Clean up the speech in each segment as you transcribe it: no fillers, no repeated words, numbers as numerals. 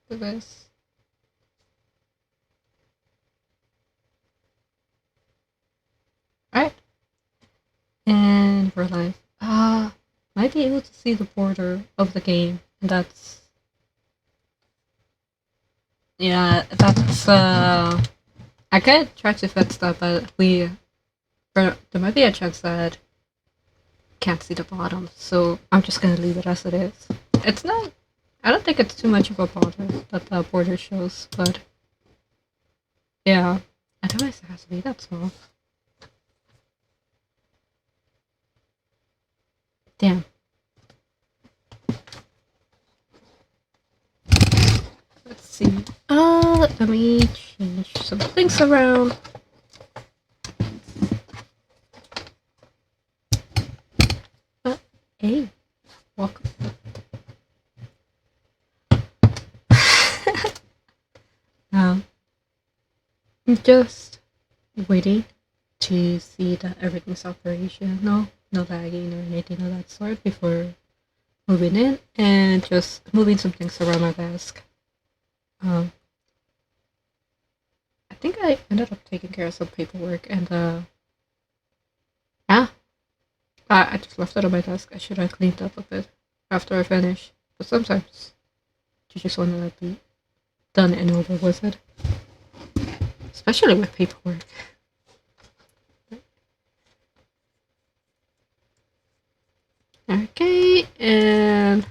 to this. Alright. And we're live. Might be able to see the border of the game. And that's... Yeah, that's, I could try to fix that, but there might be a chance that can't see the bottom, so I'm just gonna leave it as it is. It's not... I don't think it's too much of a bother that the border shows, but... Yeah. I don't know if it has to be that small. Damn. Let's see. Let me change some things around. Hey, welcome. I'm just waiting to see that everything's operational. No lagging or anything of that sort before moving in, and just moving some things around my desk. I think I ended up taking care of some paperwork, and yeah, I just left it on my desk. I should have cleaned up a bit after I finish, but sometimes you just want to be done and over with it, especially with paperwork. Okay, and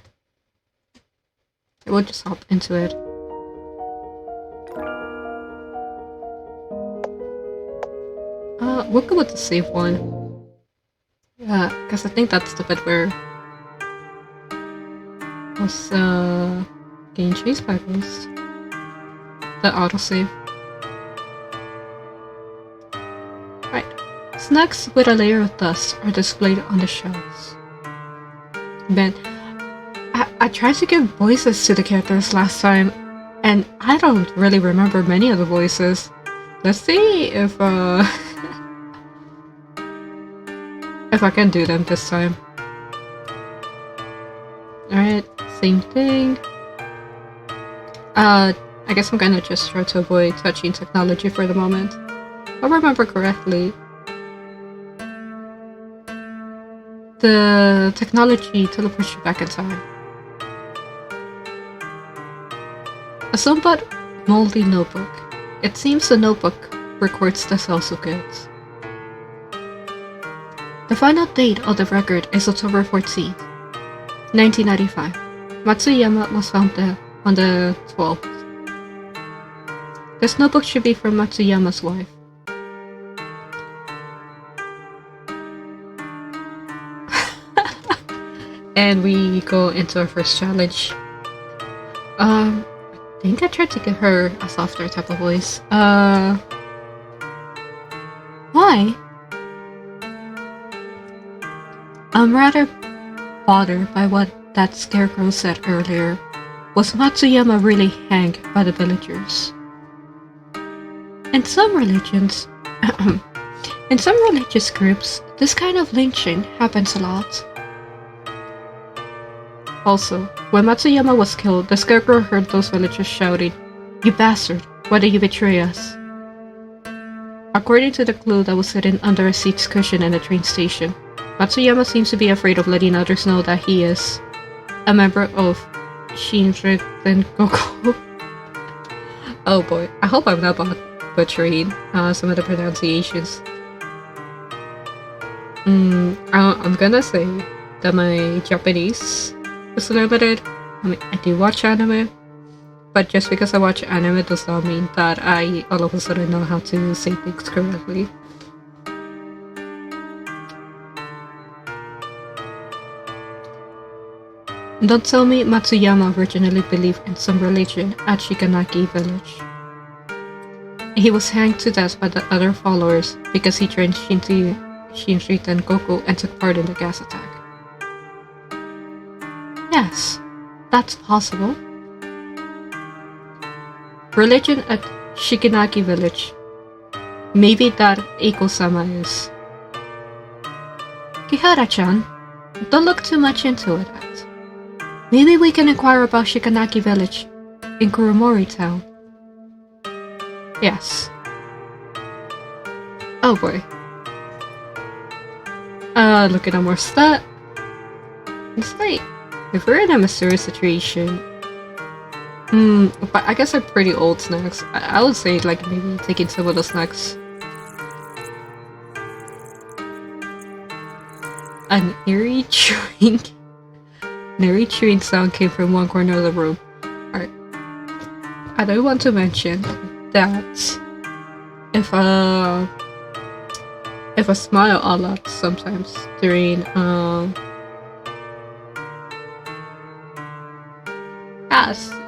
we'll just hop into it. We'll go with the save one. Because I think that's the bit where I was getting chased by ghosts. The autosave. Right. Snacks with a layer of dust are displayed on the shelves. Man, I tried to give voices to the characters last time, and I don't really remember many of the voices. Let's see if if I can do them this time. Alright, same thing. I guess I'm gonna just try to avoid touching technology for the moment. If I remember correctly, the technology teleports you back in time. A somewhat moldy notebook. It seems the notebook records the sales of goods. The final date of the record is October 14th, 1995. Matsuyama was found dead on the 12th. This notebook should be from Matsuyama's wife. And we go into our first challenge. I think I tried to give her a softer type of voice. Why? I'm rather bothered by what that scarecrow said earlier. Was Matsuyama really hanged by the villagers? In some religions, in some religious groups, this kind of lynching happens a lot. Also, when Matsuyama was killed, the scarecrow heard those villagers shouting, "You bastard, why did you betray us?" According to the clue that was hidden under a seat's cushion in the train station, Matsuyama seems to be afraid of letting others know that he is a member of Shinriten Goku. Oh boy, I hope I'm not butchering some of the pronunciations. I'm gonna say that my Japanese is limited. I mean, I do watch anime, but just because I watch anime does not mean that I all of a sudden know how to say things correctly. Don't tell me Matsuyama originally believed in some religion at Shikanaki village. He was hanged to death by the other followers because he joined Shinriten Goku and took part in the gas attack. Yes, that's possible. Religion at Shikanaki village. Maybe that Eiko-sama is. Kihara-chan, don't look too much into it. Maybe we can inquire about Shikanaki village. in Kuromori Town. Yes. Oh boy. Looking at more stat. It's like, if we're in a mysterious situation, but I guess they're pretty old snacks. I would say, like, maybe taking some of the snacks. An eerie chewing sound came from one corner of the room. Alright. I do want to mention that if I smile a lot sometimes during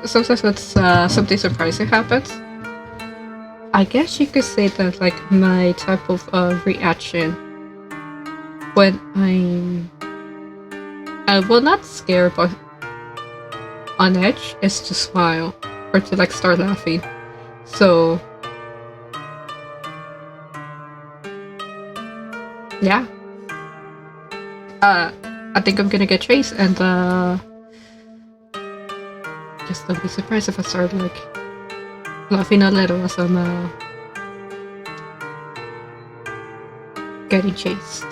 sometimes when something surprising happens. I guess you could say that like my type of reaction when I'm well, not scared but on edge is to smile or to like start laughing. So yeah. I think I'm gonna get chased and just don't be surprised if I start like laughing a little as I'm getting chased.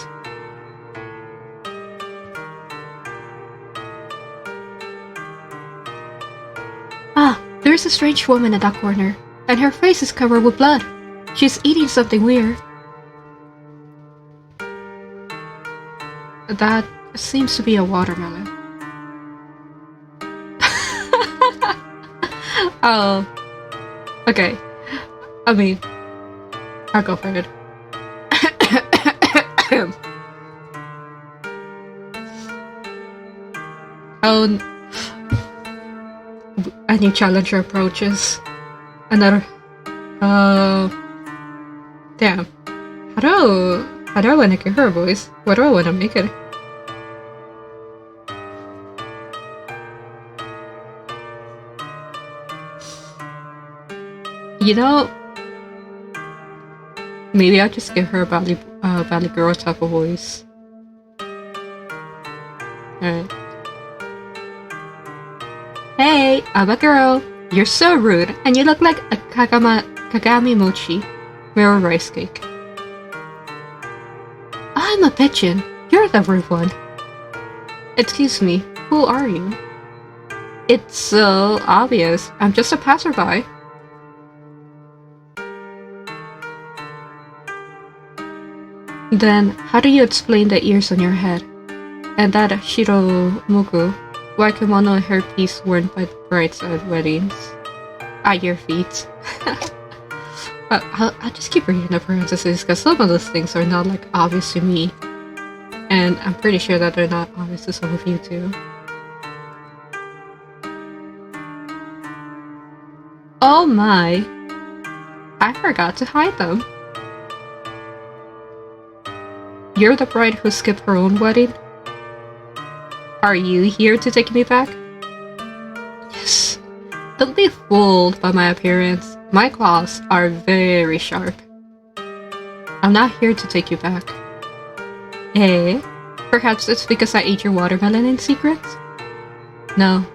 Ah, there's a strange woman in that corner, and her face is covered with blood. She's eating something weird. That seems to be a watermelon. Oh, okay. I mean, I'll go for it. Oh, a new challenger approaches. Another. Damn. How do I wanna get her voice? What do I wanna make it? You know, maybe I'll just give her a Valley Girl type of voice. Alright. Hey, I'm a girl. You're so rude, and you look like a Kagami Mochi, mirror rice cake. I'm a pigeon. You're the rude one. Excuse me, who are you? It's so obvious. I'm just a passerby. Then, how do you explain the ears on your head? And that Shiromuku, Wakemono hairpiece worn by the brides at weddings? At your feet. I'll just keep reading the parentheses because some of those things are not like obvious to me. And I'm pretty sure that they're not obvious to some of you too. Oh my! I forgot to hide them. You're the bride who skipped her own wedding? Are you here to take me back? Yes. Don't be fooled by my appearance. My claws are very sharp. I'm not here to take you back. Eh? Perhaps it's because I ate your watermelon in secret? No.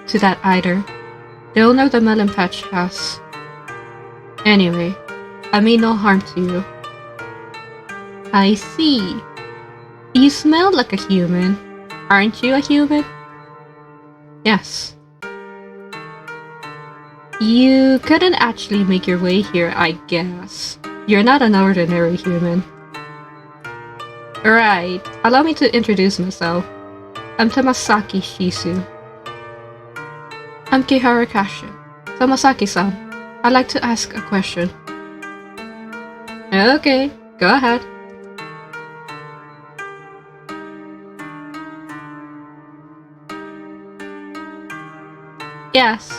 To that either. The owner of the melon patch has. Anyway, I mean no harm to you. I see. You smell like a human. Aren't you a human? Yes. You couldn't actually make your way here, I guess. You're not an ordinary human. Right. Allow me to introduce myself. I'm Tamasaki Shisu. I'm Kihara Kashin. Tamasaki-san, I'd like to ask a question. Okay, go ahead. Yes,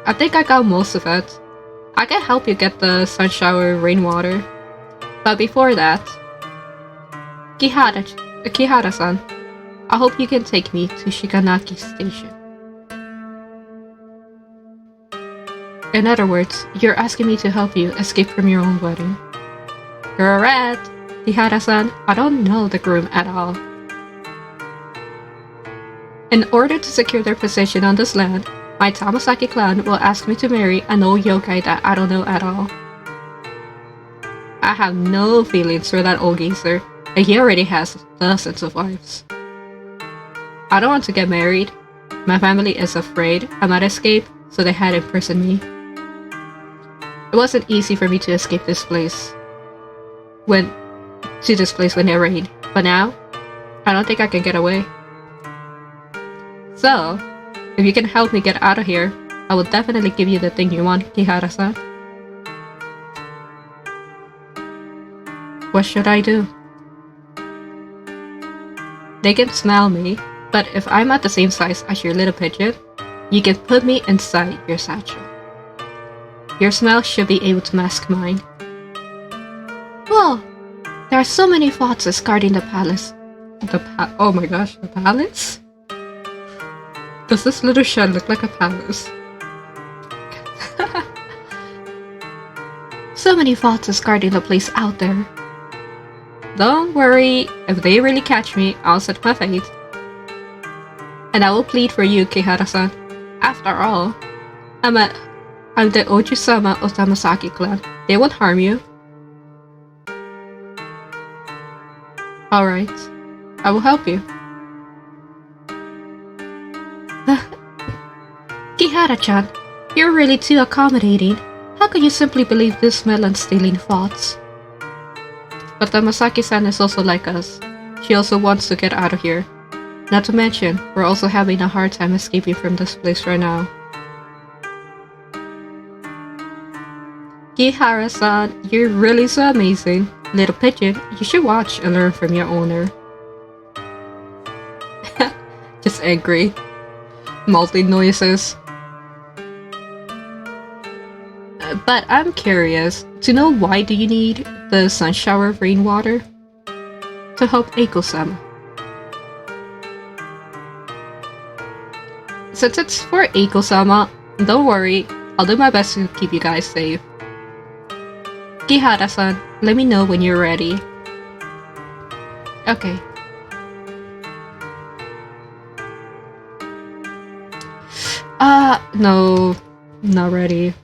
I think I got most of it. I can help you get the sun shower rainwater. But before that, Kihara-san, I hope you can take me to Shiganaki Station. In other words, you're asking me to help you escape from your own wedding. Correct! Kihara-san, I don't know the groom at all. In order to secure their position on this land, My Tamasaki clan will ask me to marry an old yokai that I don't know at all. I have no feelings for that old geezer, and he already has dozens of wives. I don't want to get married. My family is afraid I might escape, so they had imprisoned me. It wasn't easy for me to escape this place when it rained, but now I don't think I can get away. So, if you can help me get out of here, I will definitely give you the thing you want, Kihara-san. What should I do? They can smell me, but if I'm at the same size as your little pigeon, you can put me inside your satchel. Your smell should be able to mask mine. Well, there are so many foxes guarding the palace. Oh my gosh, the palace? Does this little shed look like a palace? So many foxes guarding the place out there. Don't worry, if they really catch me, I'll set my fate. And I will plead for you, Kihara-san. After all, I'm the Oju-sama of Tamasaki clan. They won't harm you. Alright, I will help you. Kihara-chan, you're really too accommodating. How could you simply believe this melon-stealing thoughts? But Tamasaki-san is also like us. She also wants to get out of here. Not to mention, we're also having a hard time escaping from this place right now. Kihara-san, you're really so amazing. Little pigeon, you should watch and learn from your owner. Just angry. Mouthing noises. But I'm curious to know, why do you need the sun shower rainwater? To help Eiko-sama. Since it's for Eiko-sama, don't worry, I'll do my best to keep you guys safe. Kihara-san, let me know when you're ready. Okay. No, not ready.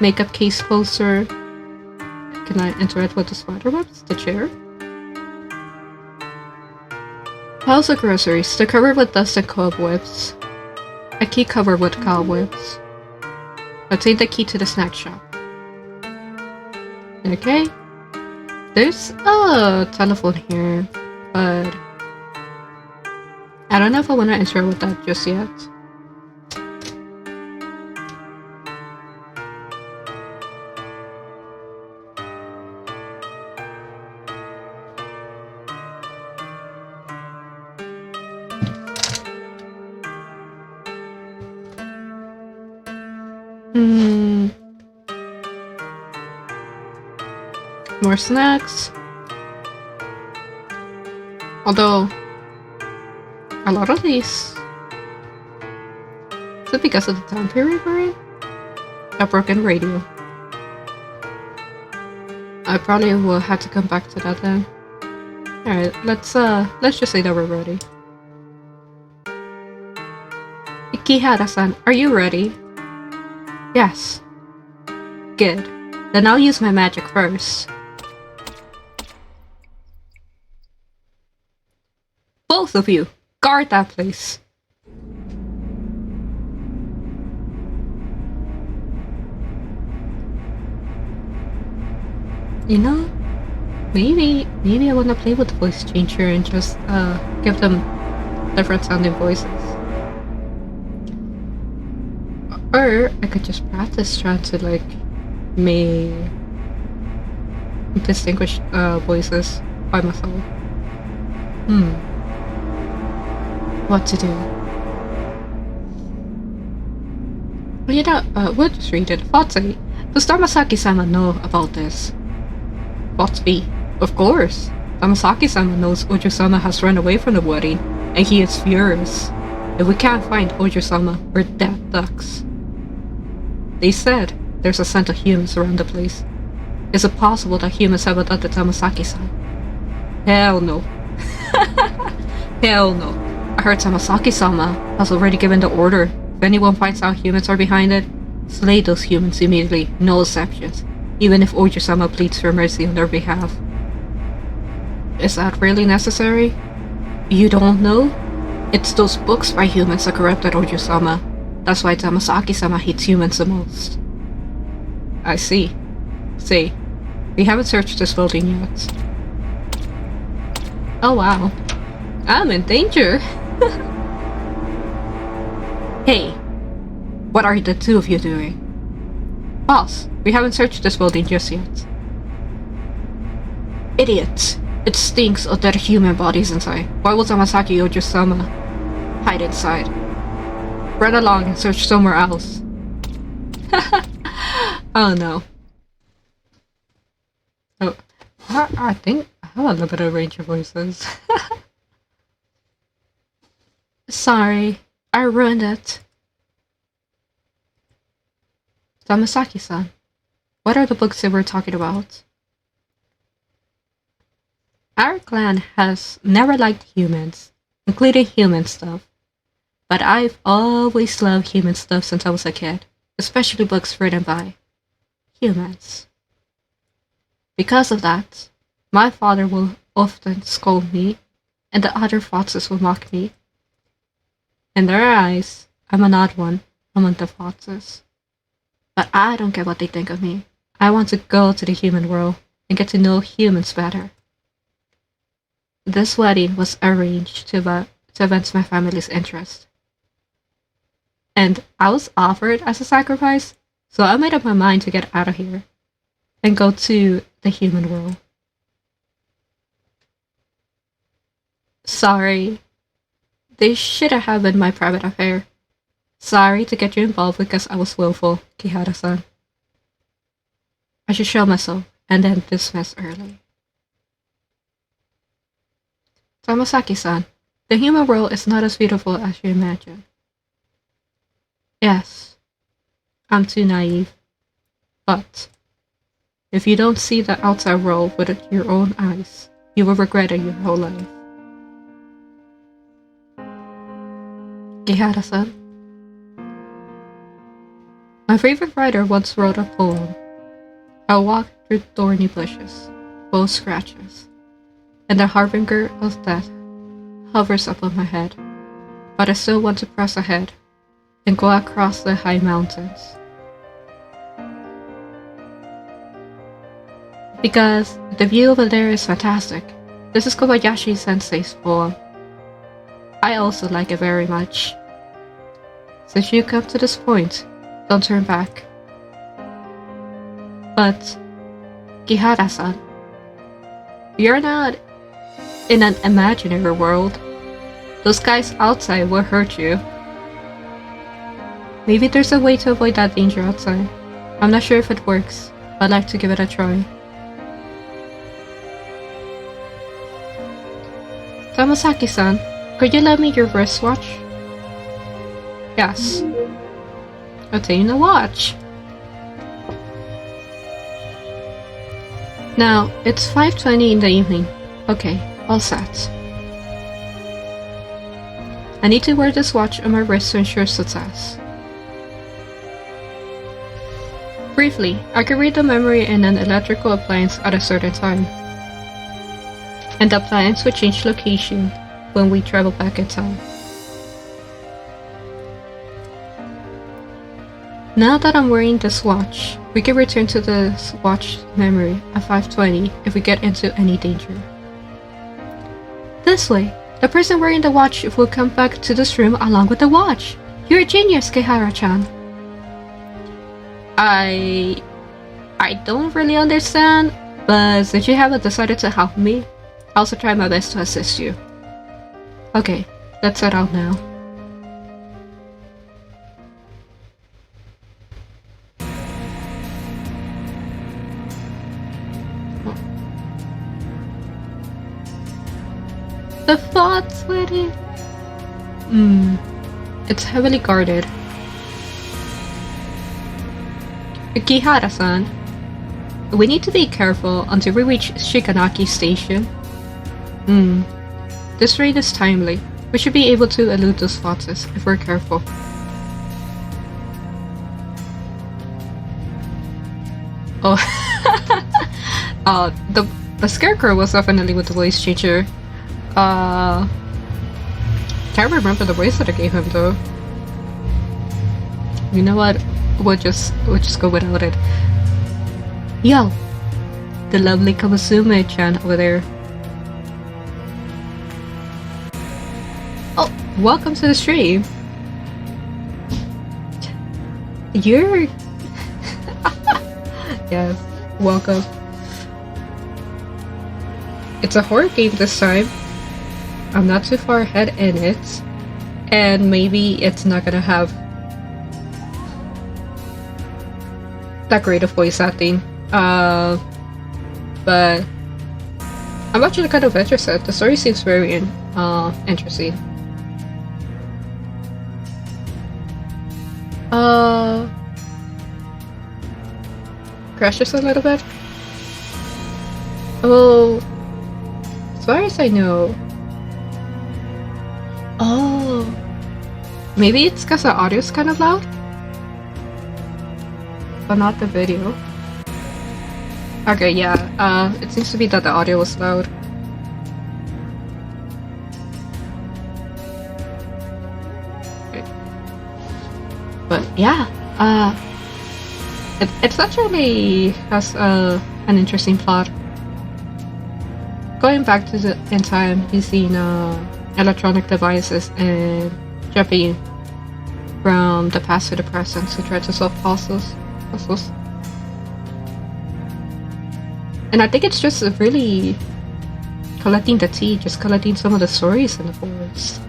Makeup case poster. Can I interact with the spider webs? The chair? Piles of groceries. They're covered with dust and cobwebs. A key covered with cobwebs. Obtain the key to the snack shop. Okay. There's a telephone here, but I don't know if I want to interact with that just yet. More snacks. Although, a lot of these... Is it because of the time period we're in? A broken radio. I probably will have to come back to that then. Alright, let's just say that we're ready. Kihara-san, are you ready? Yes. Good. Then I'll use my magic first. Both of you, guard that place. You know, maybe I wanna play with the voice changer and just give them different sounding voices. Or I could just practice trying to like make distinguish voices by myself. What to do? Well, you know, we'll just read it. Fotsi, does Tamasaki-sama know about this? Fotsi, of course. Tamasaki-sama knows Oju-sama has run away from the wedding, and he is furious. If we can't find Oju-sama, we're dead ducks. They said there's a scent of humans around the place. Is it possible that humans have adopted Tamasaki-san? Hell no. Hell no. I heard Tamasaki-sama has already given the order If anyone finds out humans are behind it, slay those humans immediately, no exceptions, even if Ojo-sama pleads for mercy on their behalf. Is that really necessary? You don't know? It's those books by humans that corrupted Ojo-sama. That's why Tamasaki-sama hates humans the most. I see. Say, we haven't searched this building yet. Oh wow. I'm in danger! Hey, what are the two of you doing? Boss, we haven't searched this building just yet. Idiots! It stinks of dead human bodies inside. Why would Tamasaki Ojo-sama hide inside? Run along and search somewhere else. Oh no. Oh, I think I have a little bit of range of voices. Sorry, I ruined it. Tamasaki-san, what are the books that we're talking about? Our clan has never liked humans, including human stuff. But I've always loved human stuff since I was a kid, especially books written by humans. Because of that, my father will often scold me, and the other foxes will mock me. In their eyes, I'm an odd one among the foxes. But I don't care what they think of me. I want to go to the human world and get to know humans better. This wedding was arranged to advance my family's interest. And I was offered as a sacrifice, so I made up my mind to get out of here and go to the human world. Sorry. This should have been my private affair. Sorry to get you involved because I was willful, Kihara-san. I should show myself and then dismiss early. Tamasaki-san, the human world is not as beautiful as you imagine. Yes, I'm too naive. But if you don't see the outside world with your own eyes, you will regret it your whole life. Kihara-san. My favorite writer once wrote a poem. I walk through thorny bushes, full of scratches, and the harbinger of death hovers above my head, but I still want to press ahead and go across the high mountains. Because the view over there is fantastic. This is Kobayashi Sensei's poem. I also like it very much. Since you come to this point, don't turn back. But, Kihara-san, you're not in an imaginary world. Those guys outside will hurt you. Maybe there's a way to avoid that danger outside. I'm not sure if it works, but I'd like to give it a try. Tamasaki-san, could you lend me your wristwatch? Yes. Obtain the watch. Now, it's 5:20 in the evening. Okay, all set. I need to wear this watch on my wrist to ensure success. Briefly, I can read the memory in an electrical appliance at a certain time. And the appliance will change location when we travel back in time. Now that I'm wearing this watch, we can return to this watch memory at 5:20 if we get into any danger. This way, the person wearing the watch will come back to this room along with the watch. You're a genius, Kihara-chan. I don't really understand, but since you haven't decided to help me, I'll also try my best to assist you. Okay, let's set out now. The thoughts with it? It's heavily guarded. Kihara-san, we need to be careful until we reach Shikanaki Station. This raid is timely. We should be able to elude those foxes if we're careful. Oh, the scarecrow was definitely with the voice changer. Uh, can't remember the voice that I gave him though. You know what? We'll just go without it. Yo, the lovely Kamasume-chan over there. Oh, welcome to the stream. You're... Yes, welcome. It's a horror game this time. I'm not too far ahead in it. And maybe it's not gonna have that great of voice acting. But I'm actually kind of interested. The story seems very interesting. Crashes a little bit. Oh, as far as I know. Oh, maybe it's because the audio's kind of loud, but not the video. Okay, yeah. It seems to be that the audio was loud. Okay. But yeah, it actually has an interesting plot. Going back to in time, using electronic devices and jumping from the past to the present to try to solve puzzles. And I think it's just really collecting the tea, just collecting some of the stories in the forest.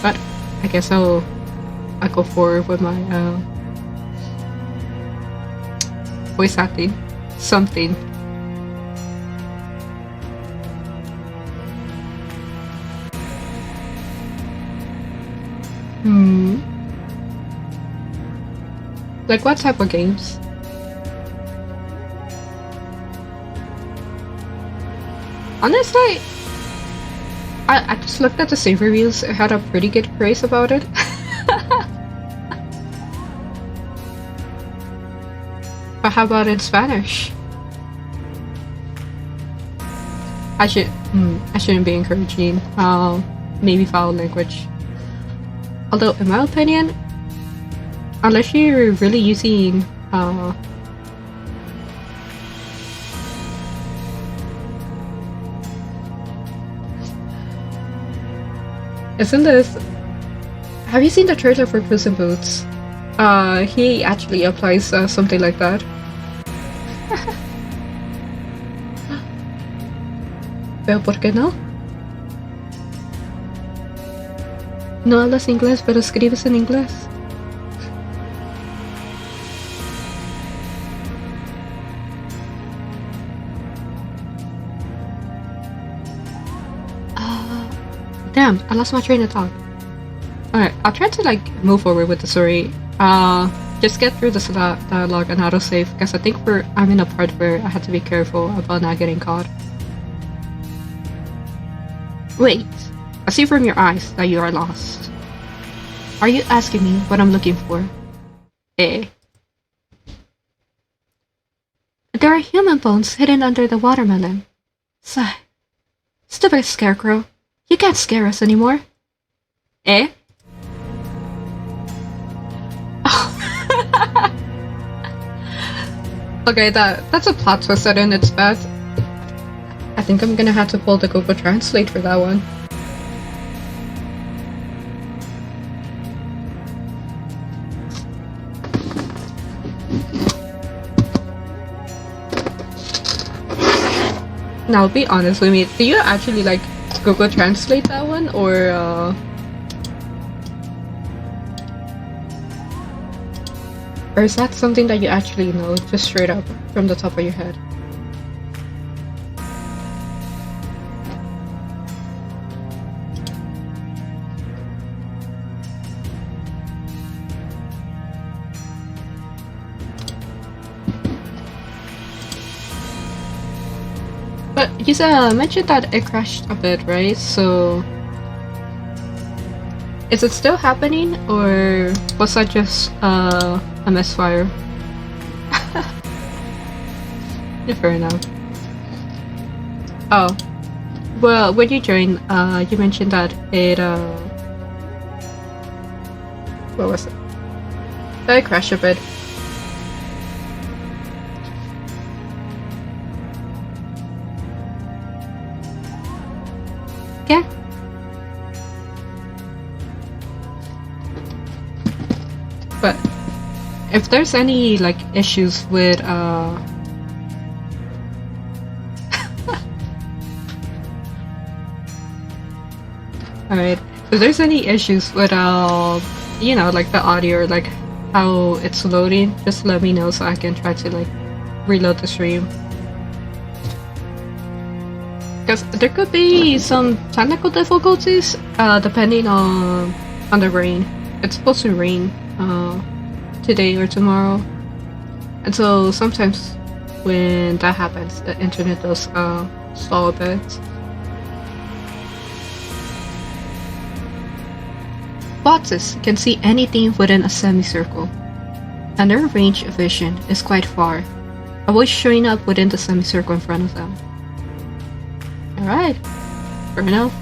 But I guess I'll go forward with my voice acting. Something. Like what type of games? Honestly, I just looked at the save reviews. It had a pretty good praise about it. But how about in Spanish? I shouldn't be encouraging maybe foul language. Although, in my opinion, unless you're really using isn't this... Have you seen the trailer for Puss in Boots? He actually applies something like that. Pero ¿por qué no? No hablas inglés, pero escribes en inglés. Damn, I lost my train of thought. Alright, I'll try to like move forward with the story. Just get through this dialogue and autosave, because I think I'm in a part where I have to be careful about not getting caught. Wait, I see from your eyes that you are lost. Are you asking me what I'm looking for? Eh. There are human bones hidden under the watermelon. Sigh. Stupid scarecrow. You can't scare us anymore. Eh? Oh. Okay, that's a plot twist that in its best. I think I'm gonna have to pull the Google Translate for that one. Now, be honest with me, do you actually like Google Translate that one, or is that something that you actually know, just straight up from the top of your head? But you mentioned that it crashed a bit, right? So is it still happening, or was that just a misfire? Fair enough. Oh, well, when you joined, you mentioned that what was it? That it crashed a bit. Okay. But if there's any like issues with alright. If there's any issues with you know, like the audio or like how it's loading, just let me know so I can try to like reload the stream. Because there could be some technical difficulties depending on the rain. It's supposed to rain today or tomorrow, and so sometimes when that happens, the internet does stall a bit. Botses can see anything within a semicircle, and their range of vision is quite far. Avoid showing up within the semicircle in front of them. Alright, fair enough.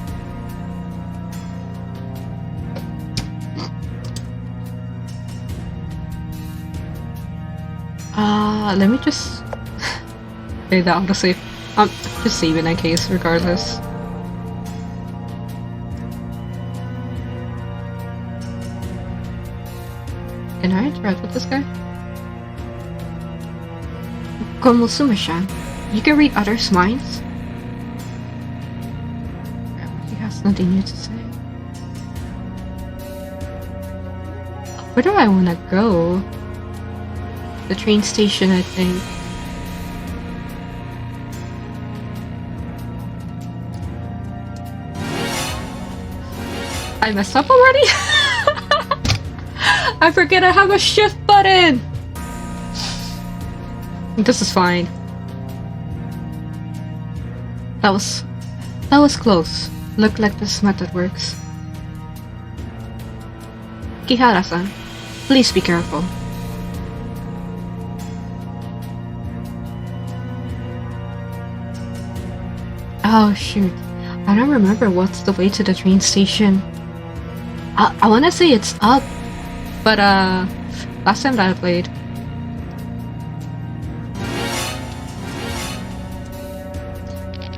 Let me just say that autosave. I'm just saving in case, regardless. Can I interact with this guy? Komosuma-san, you can read others' minds? He has nothing new to say. Where do I want to go? The train station, I think. I messed up already? I forget I have a shift button! This is fine. That was close. Look like this method works. Kihara-san, please be careful. Oh shoot, I don't remember what's the way to the train station. I wanna say it's up, but last time that I played.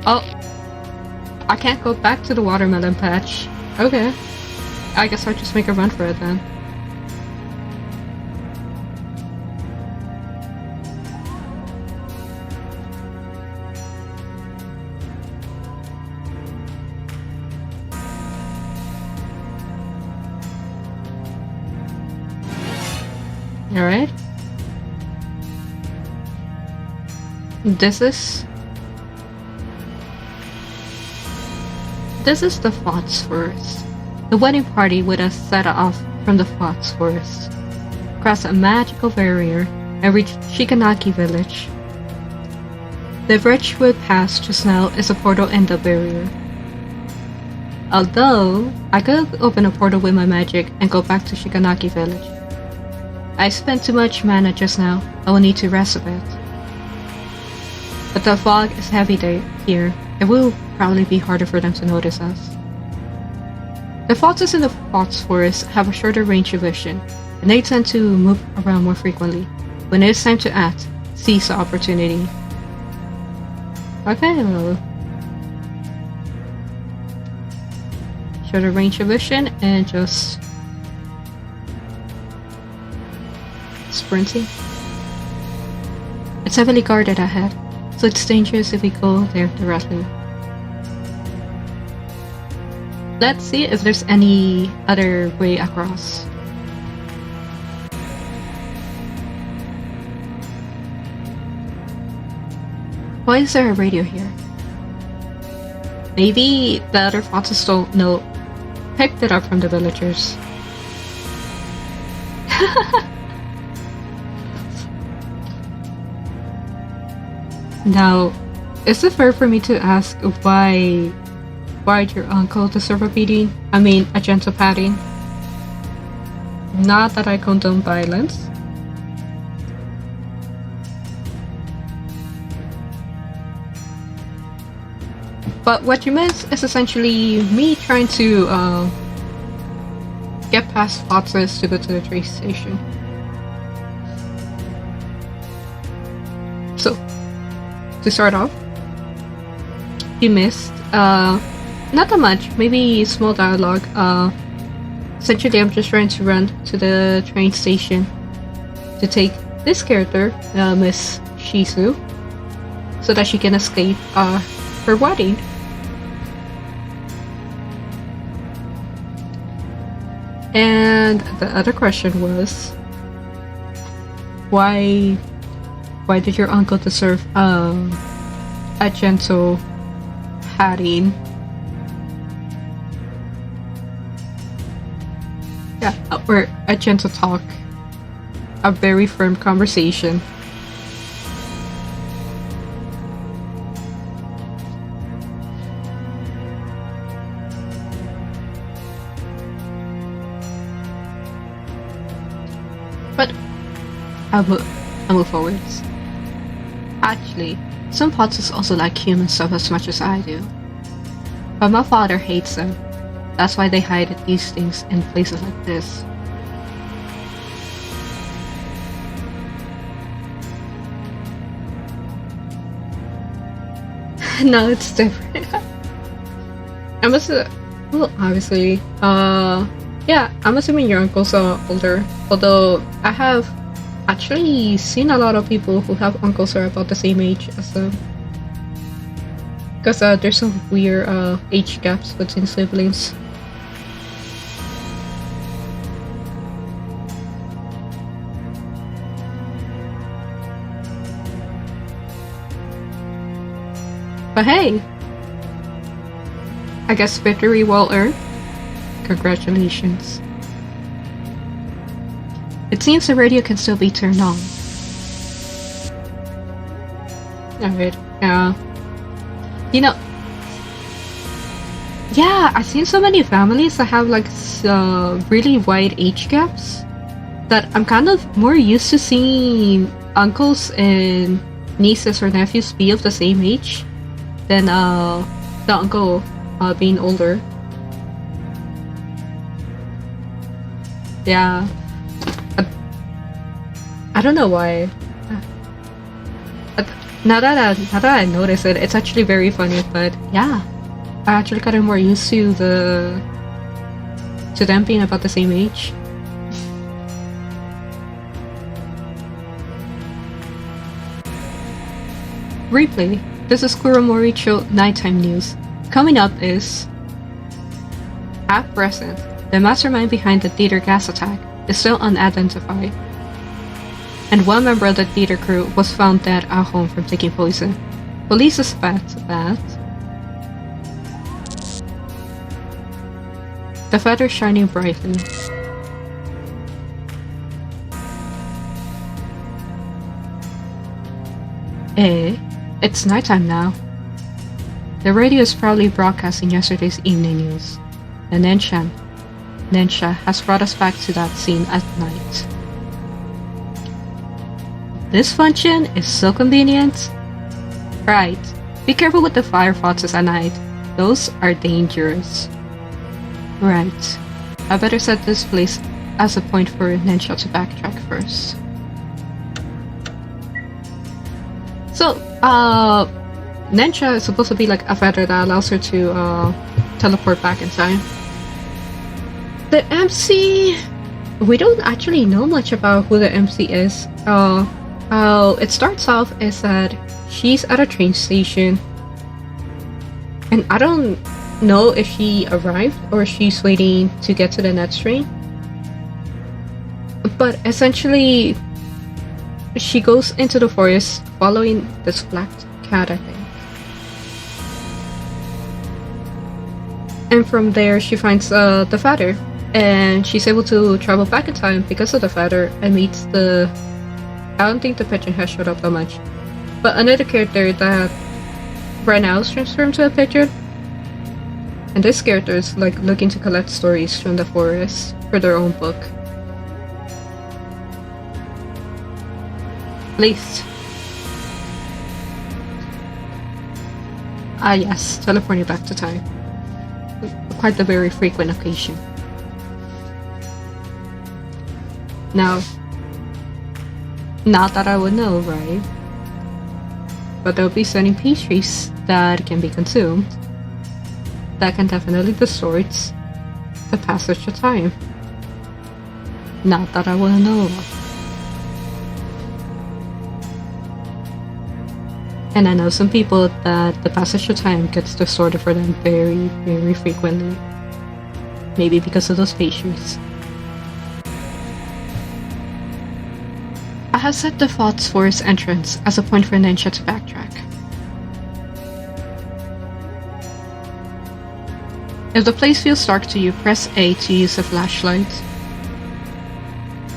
Oh, I can't go back to the watermelon patch. Okay, I guess I'll just make a run for it then. Alright. This is the Fox Forest. The wedding party would have set off from the Fox Forest, cross a magical barrier, and reach Shikanaki village. The bridge we passed just now is a portal in the barrier. Although, I could open a portal with my magic and go back to Shikanaki village. I spent too much mana just now. I will need to rest a bit. But the fog is heavy here. It will probably be harder for them to notice us. The foxes in the Fox Forest have a shorter range of vision, and they tend to move around more frequently. When it is time to act, seize the opportunity. Okay, well. Shorter range of vision and just sprinting. It's heavily guarded ahead, so it's dangerous if we go there directly. Let's see if there's any other way across. Why is there a radio here? Maybe the other foxes don't know. Picked it up from the villagers. Now, is it fair for me to ask why your uncle deserve a beating? I mean, a gentle patting? Not that I condone violence. But what you miss is essentially me trying to get past Foxes to go to the train station. So, to start off, you missed not that much, maybe small dialogue. Essentially, I'm just trying to run to the train station to take this character, Miss Shizu, so that she can escape her wedding. And the other question was, why did your uncle deserve a gentle patting? Yeah, or a gentle talk, a very firm conversation. But I'll move forwards. Actually, some Potsas also like human stuff as much as I do. But my father hates them. That's why they hide these things in places like this. No, it's different. I must well, obviously, yeah, I'm assuming your uncles are older. Although I have actually seen a lot of people who have uncles who are about the same age as them. Because there's some weird age gaps between siblings. But hey, I guess victory well earned. Congratulations. It seems the radio can still be turned on. Alright, yeah. You know, yeah, I've seen so many families that have like really wide age gaps that I'm kind of more used to seeing uncles and nieces or nephews be of the same age than the uncle being older. Yeah. I don't know why. Now that I notice it, it's actually very funny. But yeah, I actually got more used to them being about the same age. Replay. This is Kuromori Cho Nighttime News. Coming up is, at present, the mastermind behind the theater gas attack is still unidentified, and one member of the theater crew was found dead at home from taking poison. Police suspect that the feather shining brightly. It's nighttime now. The radio is proudly broadcasting yesterday's evening news. And Nensha has brought us back to that scene at night. This function is so convenient. Right, be careful with the fire foxes at night. Those are dangerous. Right, I better set this place as a point for Nensha to backtrack first. So, Nensha is supposed to be like a feather that allows her to teleport back in time. The MC, we don't actually know much about who the MC is. It starts off is that she's at a train station, and I don't know if she arrived or she's waiting to get to the next train. But essentially, she goes into the forest following this black cat, I think. And from there, she finds the feather, and she's able to travel back in time because of the feather and meets the... I don't think the pigeon has showed up that much, but another character that right now is transformed to a pigeon. And this character is like looking to collect stories from the forest for their own book. At least. Ah, yes, teleporting back to time. Quite a very frequent occasion. Now, not that I would know, right? But there'll be certain pastries that can be consumed that can definitely distort the passage of time. Not that I would know of. And I know some people that the passage of time gets distorted for them very, very frequently. Maybe because of those pastries. I have set the Thoughts Forest entrance as a point for Ninja to backtrack. If the place feels dark to you, press A to use a flashlight.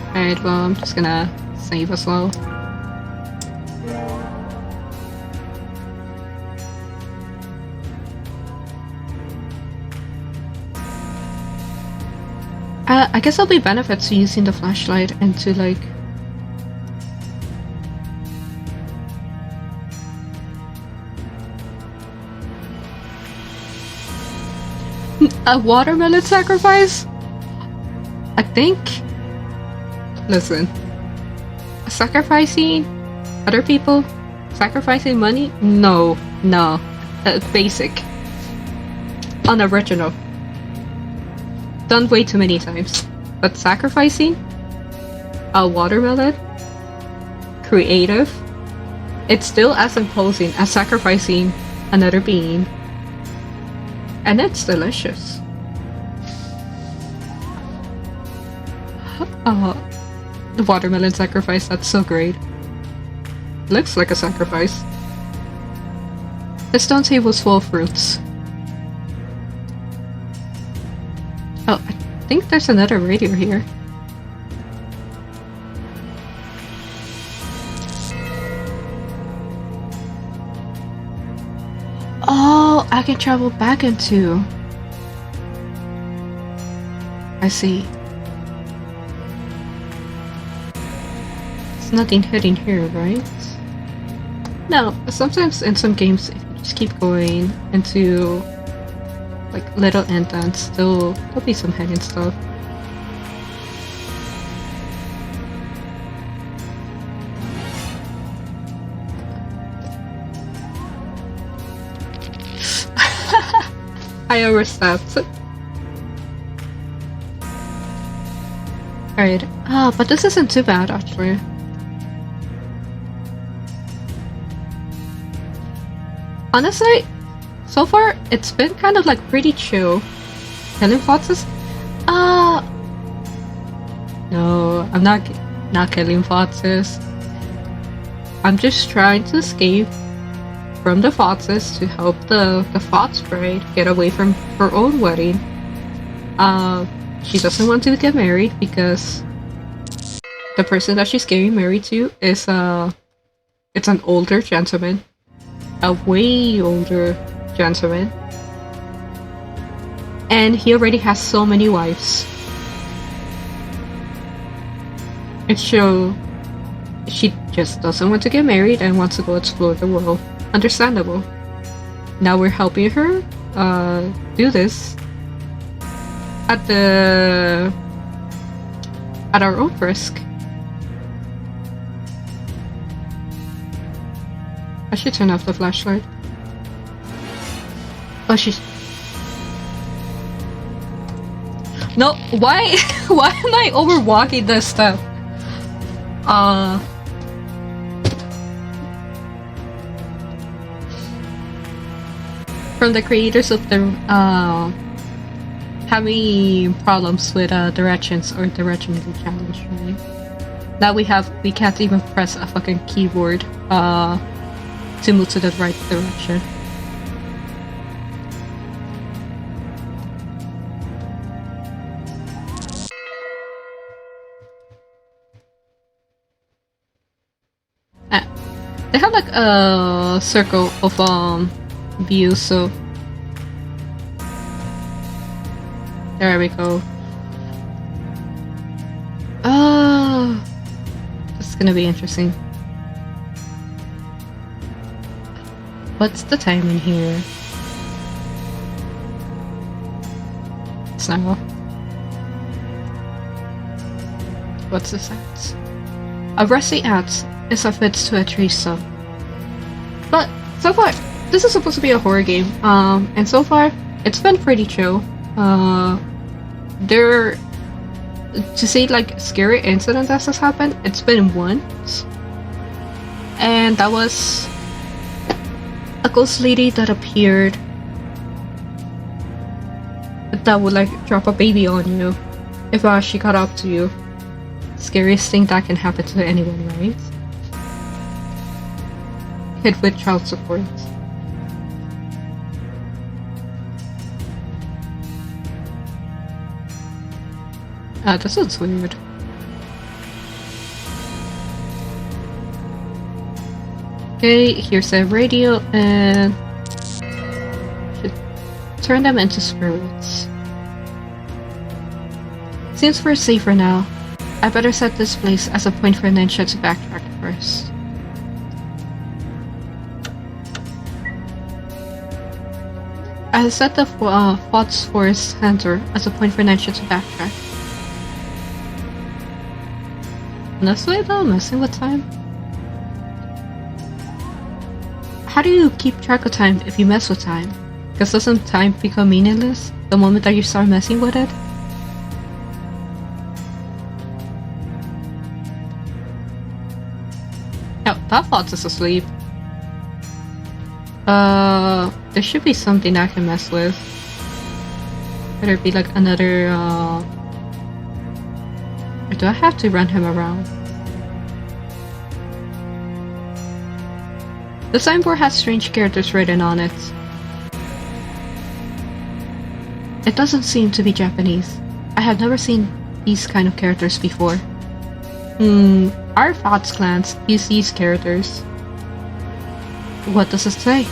Alright, well, I'm just gonna save as well. I guess there'll be benefits to using the flashlight and to like... A watermelon sacrifice? I think... Listen. Sacrificing other people? Sacrificing money? No. Basic. Unoriginal. Done way too many times. But sacrificing a watermelon? Creative? It's still as imposing as sacrificing another being. And it's delicious. The watermelon sacrifice, that's so great. Looks like a sacrifice. The stone table's full of fruits. Oh, I think there's another radio here. Oh, I can travel back into... I see. There's nothing hidden here, right? No, sometimes in some games, if you just keep going into like little indents, there'll be some hidden stuff. I overstepped. Alright. But this isn't too bad, actually. Honestly, so far, it's been kind of like pretty chill. Killing foxes? No, I'm not killing foxes. I'm just trying to escape from the foxes to help the fox bride get away from her own wedding. She doesn't want to get married because the person that she's getting married to is it's an older gentleman, a way older gentleman, and he already has so many wives. And so she just doesn't want to get married and wants to go explore the world. Understandable. Now we're helping her do this at our own risk. I should turn off the flashlight. Oh, she's... No, why am I overwalking this stuff? From the creators of the having problems with directions or directionally challenge, right? Now we can't even press a fucking keyboard to move to the right direction. They have like a circle of views, so there we go. This is gonna be interesting. What's the time in here? So, what's this at? A rusty axe is affixed to a tree stump. But so far, this is supposed to be a horror game. And so far, it's been pretty chill. There, to see like scary incidents as has happened, it's been once, and that was a ghost lady that appeared that would like drop a baby on you if she got up to you. Scariest thing that can happen to anyone, right? Hit with child support. This looks weird. Okay, here's a radio and should turn them into spirits. Since we're safer now, I better set this place as a point for Ninja to backtrack first. I set the Fox Forest Center as a point for Ninja to backtrack. This way though, messing with time? How do you keep track of time if you mess with time? Because doesn't time become meaningless the moment that you start messing with it? Oh, that Fox is asleep. There should be something I can mess with. Better be like another, or do I have to run him around? The signboard has strange characters written on it. It doesn't seem to be Japanese. I have never seen these kind of characters before. Our Fox clans use these characters. What does it say?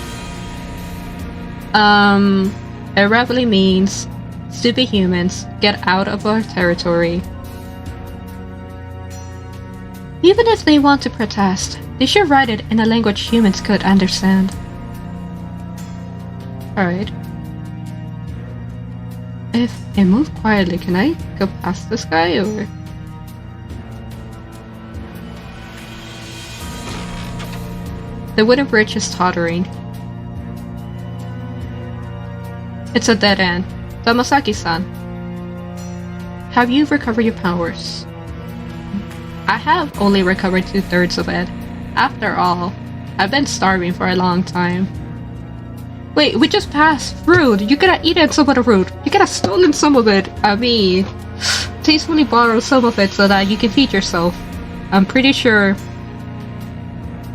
It roughly means, stupid humans, get out of our territory. Even if they want to protest, they should write it in a language humans could understand. Alright. If I move quietly, can I go past this guy or? The wooden bridge is tottering. It's a dead end. Damasaki-san, have you recovered your powers? I have only recovered 2/3 of it. After all, I've been starving for a long time. Wait, we just passed fruit. You could have eaten some of the fruit. You could have stolen some of it. I mean, tastefully borrow some of it so that you can feed yourself. I'm pretty sure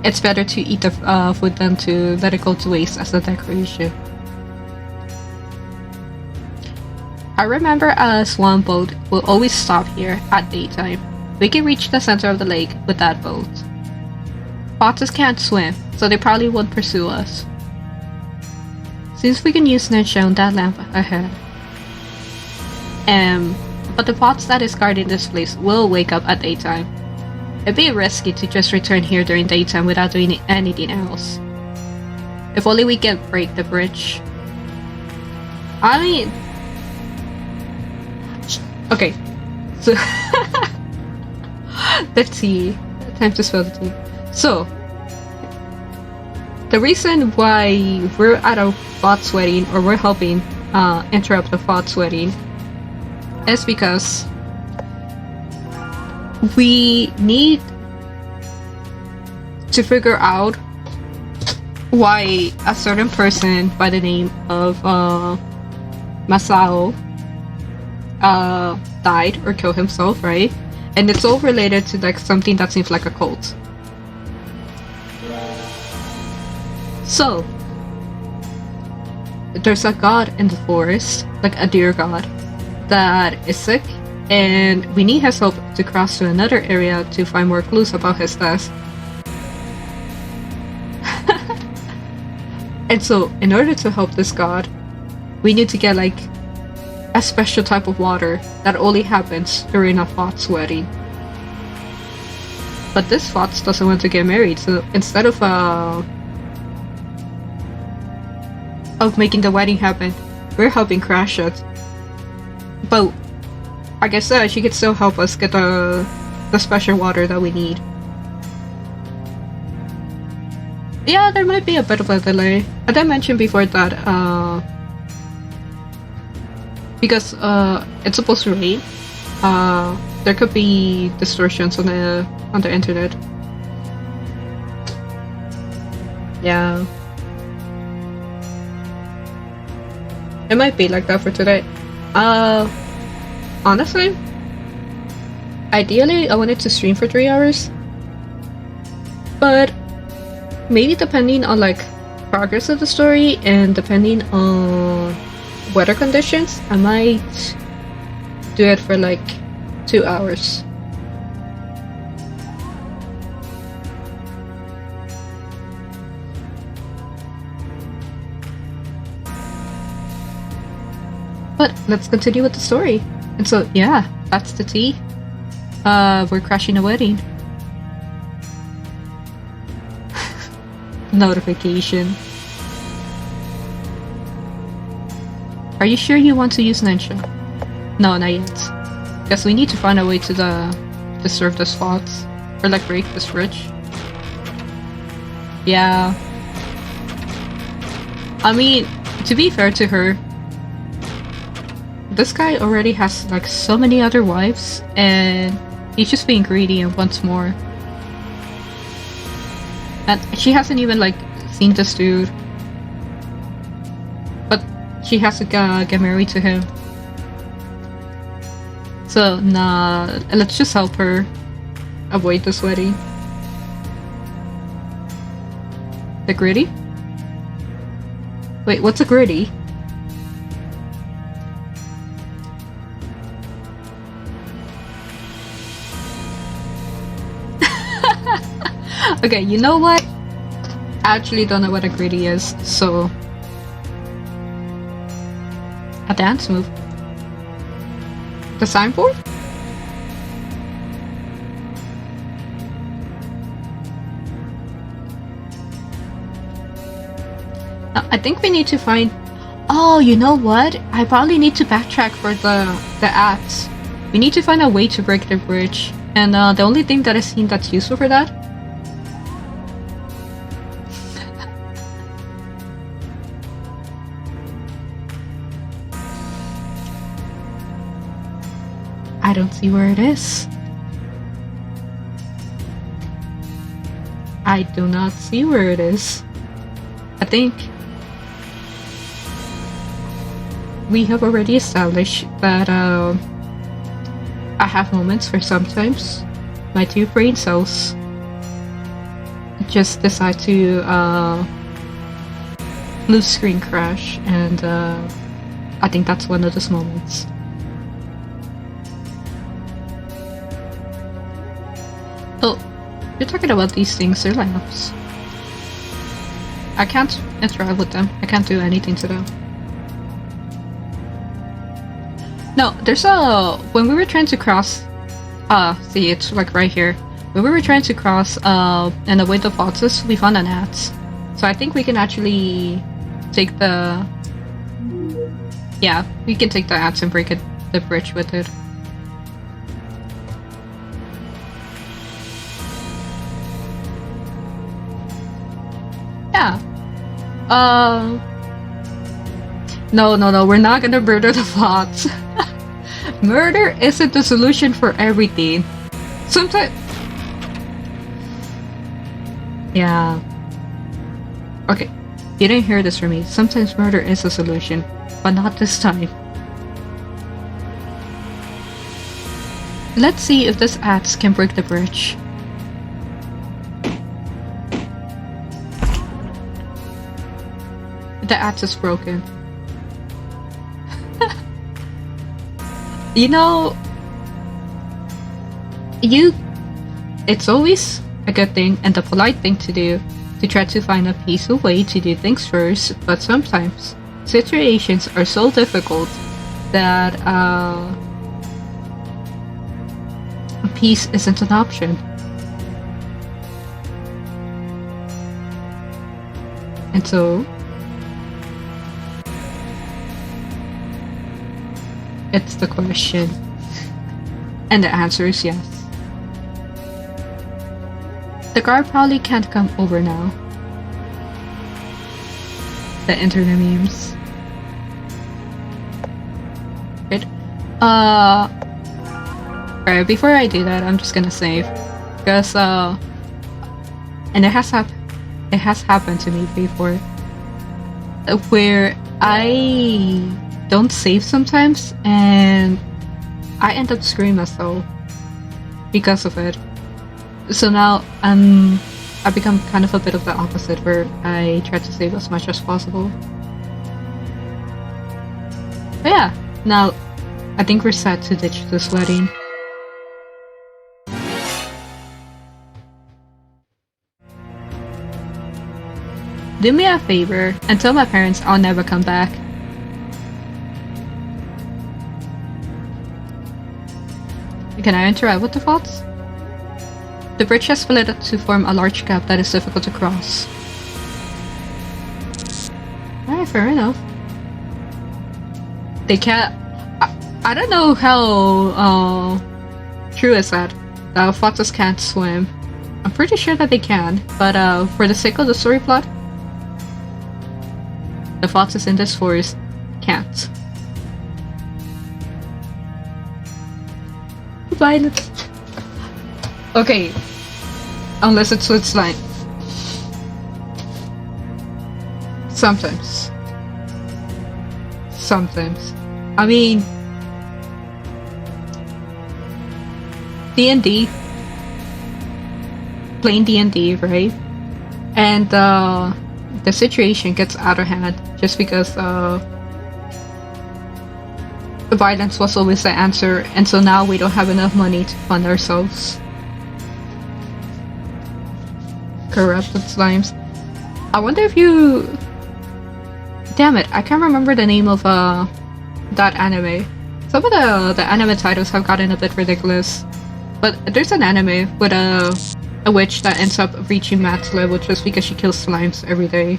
it's better to eat the food than to let it go to waste as a decoration. I remember a swan boat will always stop here at daytime. We can reach the center of the lake with that boat. Foxes can't swim, so they probably won't pursue us. Since we can use Ninja on that lamp ahead. But the fox that is guarding this place will wake up at daytime. It'd be risky to just return here during daytime without doing anything else. If only we can break the bridge. I mean... Okay, so... Let's see. Time to spill the tea. So, the reason why we're at a Fox wedding, or we're helping interrupt the Fox wedding, is because we need to figure out why a certain person by the name of Masao died or killed himself, right? And it's all related to like something that seems like a cult. So, there's a god in the forest, like a deer god, that is sick, and we need his help to cross to another area to find more clues about his death. And so, in order to help this god, we need to get like a special type of water that only happens during a Fox wedding. But this Fox doesn't want to get married, so instead of of making the wedding happen. We're helping crash it. But like I said, she could still help us get the special water that we need. Yeah, there might be a bit of a delay. As I mentioned before that, because it's supposed to rain, there could be distortions on the internet. Yeah. It might be like that for today. Honestly, ideally I wanted to stream for 3 hours, but maybe depending on like progress of the story and depending on weather conditions, I might do it for like 2 hours. But let's continue with the story. And so, yeah, that's the tea. We're crashing a wedding. Notification. Are you sure you want to use Ninja? No, not yet. Guess we need to find a way to serve the spots. Or like break this bridge. Yeah. I mean, to be fair to her, this guy already has like so many other wives, and he's just being greedy and wants more. And she hasn't even like seen this dude, but she has to get married to him. So nah, let's just help her avoid this wedding. The gritty? Wait, what's a gritty? Okay, you know what? I actually don't know what a gritty is, so... A dance move. The signboard? I think we need to find... Oh, you know what? I probably need to backtrack for the axe. We need to find a way to break the bridge. And the only thing that I've seen that's useful for that... I don't see where it is. I do not see where it is. I think we have already established that I have moments where sometimes my two brain cells just decide to blue screen crash, and I think that's one of those moments. Oh, you're talking about these things, they're lamps. I can't interact with them. I can't do anything to them. No, there's a... When we were trying to cross... see, it's like right here. When we were trying to cross and avoid the foxes, we found an axe. So I think we can actually take the... Yeah, we can take the axe and break the bridge with it. Yeah. No, we're not gonna murder the fox. Murder isn't the solution for everything. Sometimes... Yeah. Okay, you didn't hear this from me. Sometimes murder is a solution, but not this time. Let's see if this axe can break the bridge. The axe is broken. You know, it's always a good thing and the polite thing to do to try to find a peaceful way to do things first, but sometimes situations are so difficult that peace isn't an option. And so It's the question. And the answer is yes. The guard probably can't come over now. The internet memes. Right. Alright, before I do that, I'm just gonna save. Because, and it has happened to me before. Where I don't save sometimes, and I end up screwing myself because of it. So now I become kind of a bit of the opposite, where I try to save as much as possible. But yeah, now I think we're set to ditch this wedding. Do me a favor and tell my parents I'll never come back. Can I interact with the thoughts? The bridge has split to form a large gap that is difficult to cross. Alright, fair enough. They can't... I don't know how true is that. Foxes can't swim. I'm pretty sure that they can, but for the sake of the story plot, the foxes in this forest can't. Violence. Okay. Unless it's with slime. Sometimes. Sometimes. I mean... D&D. Plain D&D, right? And the situation gets out of hand just because violence was always the answer, and so now we don't have enough money to fund ourselves. Corrupted slimes. I wonder if you... Damn it, I can't remember the name of that anime. Some of the anime titles have gotten a bit ridiculous. But there's an anime with a witch that ends up reaching max level just because she kills slimes every day.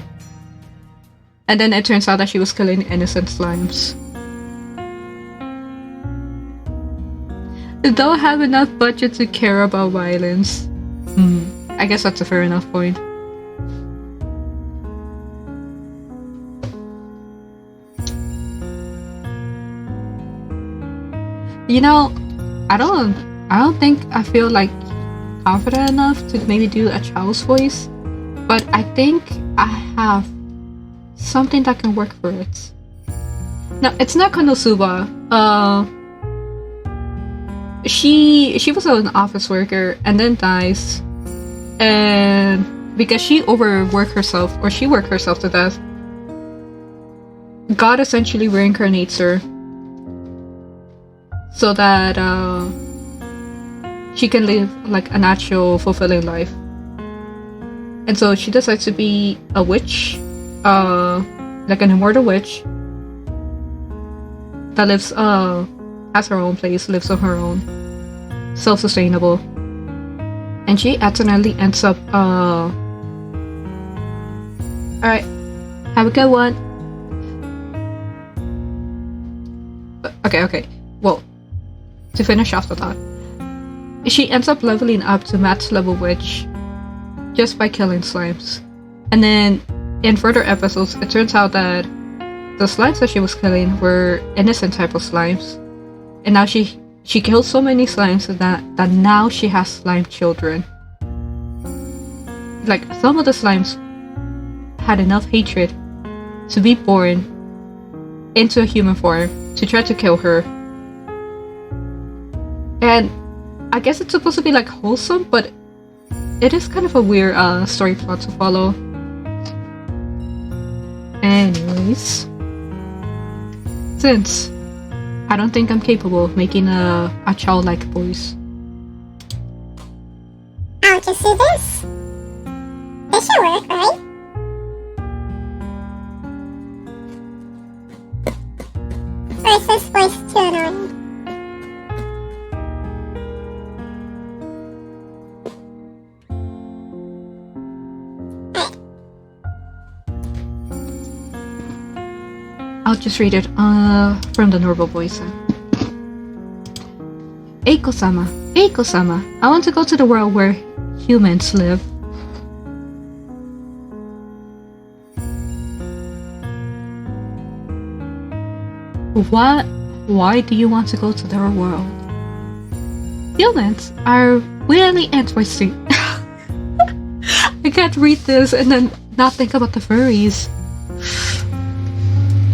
And then it turns out that she was killing innocent slimes. They don't have enough budget to care about violence. I guess that's a fair enough point. You know, I don't think I feel like confident enough to maybe do a child's voice, but I think I have something that can work for it. No, it's not Konosuba. She was an office worker and then dies, and because she overworked herself, or she worked herself to death, God essentially reincarnates her so that she can live like a natural, fulfilling life. And so she decides to be a witch, like an immortal witch that lives, has her own place, lives on her own, self-sustainable. And she accidentally ends up, alright, have a good one. Okay, well, to finish off the thought, she ends up leveling up to max level witch just by killing slimes. And then in further episodes, it turns out that the slimes that she was killing were innocent type of slimes. And now she kills so many slimes that now she has slime children. Like, some of the slimes had enough hatred to be born into a human form to try to kill her. And I guess it's supposed to be like wholesome, but it is kind of a weird story plot to follow. Anyways, since I don't think I'm capable of making a childlike voice, I'll just do this. This should work, right? Or is this voice too annoying? I'll just read it from the normal voice. Eiko-sama, Eiko-sama, I want to go to the world where humans live. What? Why do you want to go to their world? Humans are really interesting. I can't read this and then not think about the furries.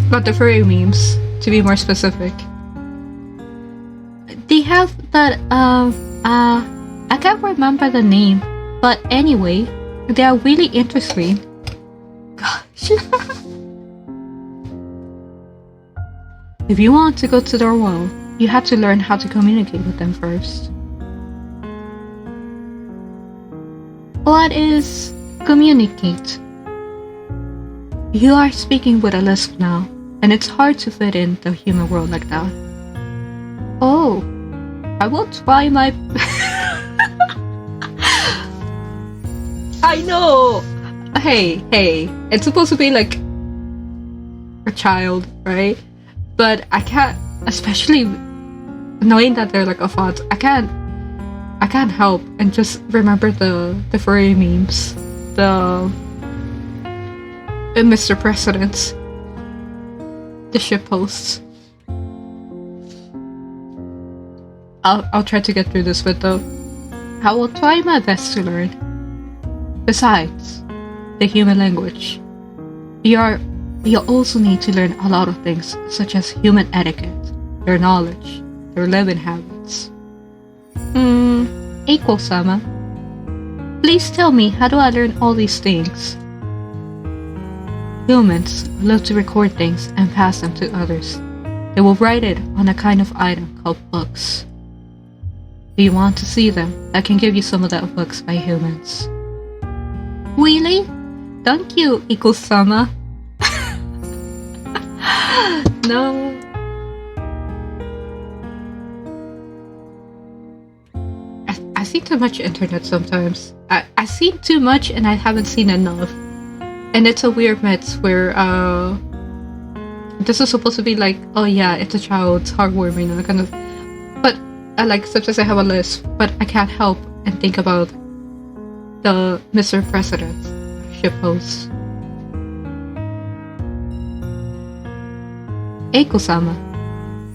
About the furry memes, to be more specific. They have that, I can't remember the name, but anyway, they are really interesting. Gosh. If you want to go to their world, you have to learn how to communicate with them first. What is communicate? You are speaking with a lisp now, and it's hard to fit in the human world like that. Oh, I will try my... I know! Hey, it's supposed to be like a child, right? But I can't, especially knowing that they're like a font, I can't help and just remember the furry memes, the Mr. Presidents, the ship posts. I'll try to get through this bit though. I will try my best to learn. Besides the human language, you also need to learn a lot of things such as human etiquette, their knowledge, their living habits. Eiko-sama, please tell me, how do I learn all these things? Humans love to record things and pass them to others. They will write it on a kind of item called books. Do you want to see them? I can give you some of the books by humans. Really? Thank you, Eiko-sama. No. I see too much internet sometimes. I see too much and I haven't seen enough. And it's a weird mix where this is supposed to be like, oh yeah, it's a child, it's heartwarming and kind of, but I like sometimes I have a list, but I can't help and think about the Mr. President ship host. Eiko-sama.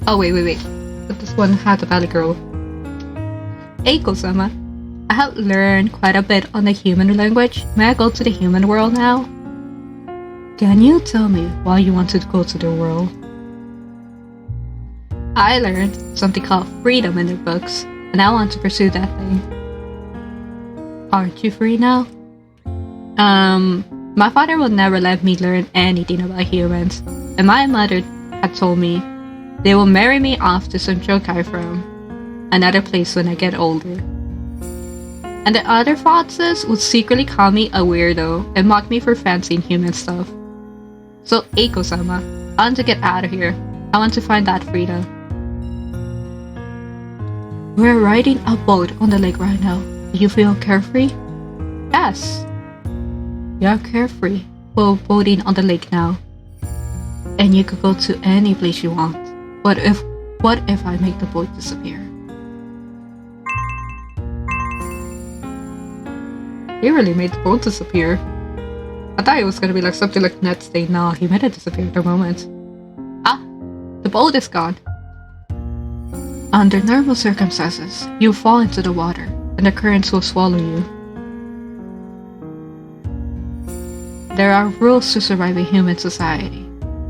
Oh wait. But this one had the Valley Girl. Eiko-sama. I have learned quite a bit on the human language. May I go to the human world now? Can you tell me why you want to go to the world? I learned something called freedom in the books, and I want to pursue that thing. Aren't you free now? My father will never let me learn anything about humans, and my mother had told me they will marry me off to some yokai from another place when I get older. And the other foxes would secretly call me a weirdo and mock me for fancying human stuff. So Eiko-sama, I want to get out of here. I want to find that freedom. We're riding a boat on the lake right now. Do you feel carefree? Yes. You're carefree while boating on the lake now. And you could go to any place you want. What if I make the boat disappear? He really made the boat disappear. I thought it was gonna be like something like Ned's Day. No, he made it disappear at the moment. Ah, the boat is gone. Under normal circumstances, you fall into the water, and the currents will swallow you. There are rules to survive in human society,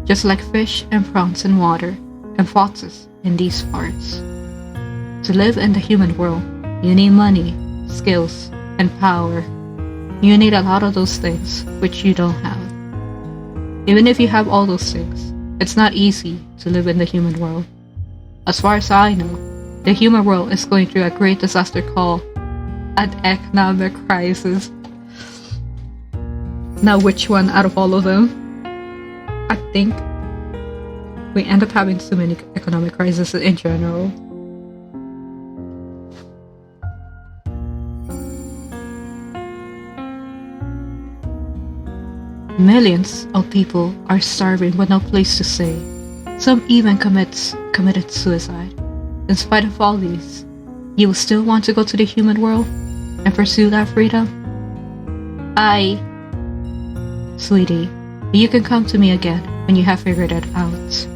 just like fish and prawns in water, and foxes in these parts. To live in the human world, you need money, skills, and power. You need a lot of those things, which you don't have. Even if you have all those things, it's not easy to live in the human world. As far as I know, the human world is going through a great disaster called an economic crisis. Now, which one out of all of them? I think we end up having so many economic crises in general. Millions of people are starving with no place to stay. Some even committed suicide. In spite of all these, You will still want to go to the human world and pursue that freedom? Sweetie, you can come to me again when you have figured it out.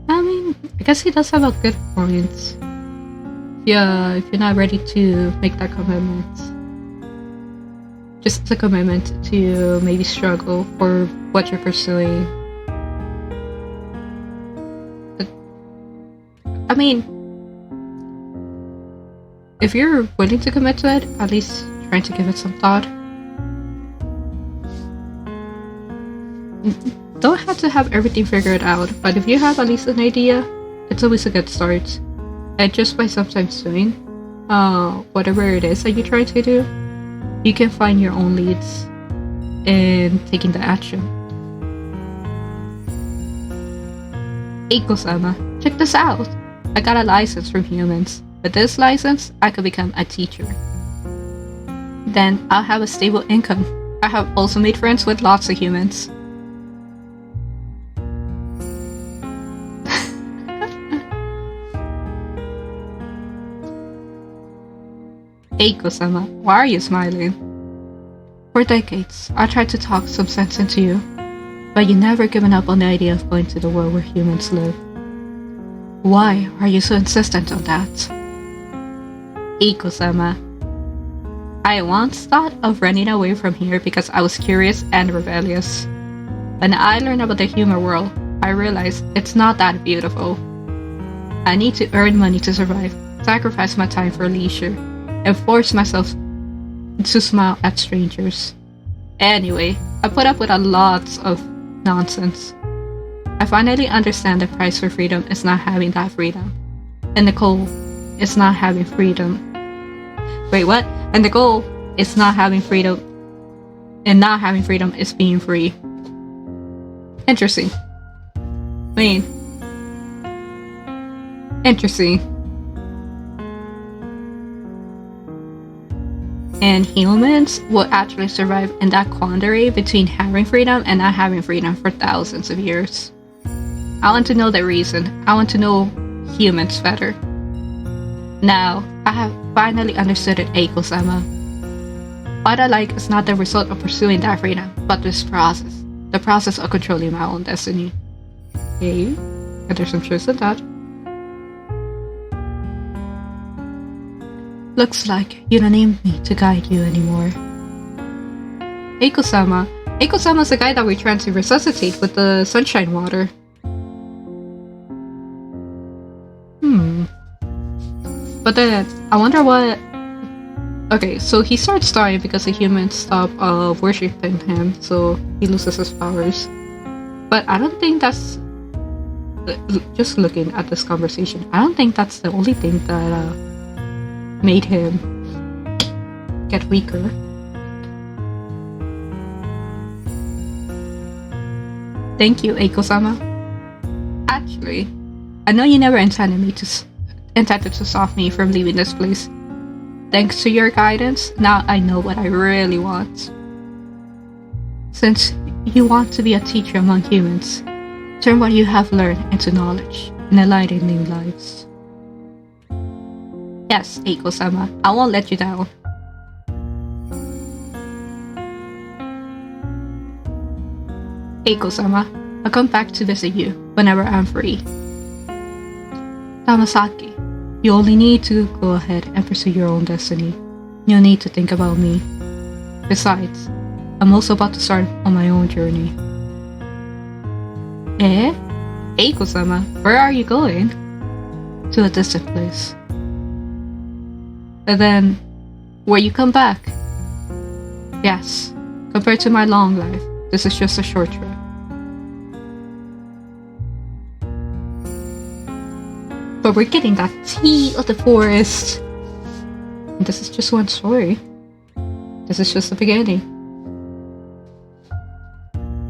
I mean, I guess he does have a good point. Yeah, if you're not ready to make that commitment, just a commitment to maybe struggle for what you're pursuing. But, I mean, if you're willing to commit to it, at least trying to give it some thought. Don't have to have everything figured out, but if you have at least an idea, it's always a good start. And just by sometimes doing whatever it is that you're trying to do, you can find your own leads in taking the action. Eiko-sama, check this out! I got a license from humans. With this license, I could become a teacher. Then I'll have a stable income. I have also made friends with lots of humans. Eiko-sama, why are you smiling? For decades, I tried to talk some sense into you, but you never given up on the idea of going to the world where humans live. Why are you so insistent on that? Eiko-sama, I once thought of running away from here because I was curious and rebellious. When I learned about the human world, I realized it's not that beautiful. I need to earn money to survive, sacrifice my time for leisure, and force myself to smile at strangers. Anyway, I put up with a lot of nonsense. I finally understand the price for freedom is not having that freedom. And the goal is not having freedom. Wait, what? And the goal is not having freedom. And not having freedom is being free. Interesting. I mean, interesting. And humans will actually survive in that quandary between having freedom and not having freedom for thousands of years. I want to know the reason. I want to know humans better. Now, I have finally understood it, Eiko-sama. What I like is not the result of pursuing that freedom, but this process. The process of controlling my own destiny. Okay, and there's some truth in that. Looks like you don't need me to guide you anymore. Eiko-sama. Eiko-sama's the guy that we're trying to resuscitate with the sunshine water. But then, I wonder what... Okay, so he starts dying because the humans stop worshipping him, so he loses his powers. But I don't think that's... Just looking at this conversation, I don't think that's the only thing that made him get weaker. Thank you, Eiko-sama. Actually, I know you never intended to stop me from leaving this place. Thanks to your guidance, now I know what I really want. Since you want to be a teacher among humans, turn what you have learned into knowledge and enlightening lives. Yes, Eiko-sama, I won't let you down. Eiko-sama, I'll come back to visit you whenever I'm free. Tamasaki, you only need to go ahead and pursue your own destiny. No need to think about me. Besides, I'm also about to start on my own journey. Eh? Eiko-sama, where are you going? To a distant place. And then, will you come back? Yes, compared to my long life, this is just a short trip. But we're getting that tea of the forest. And this is just one story. This is just the beginning.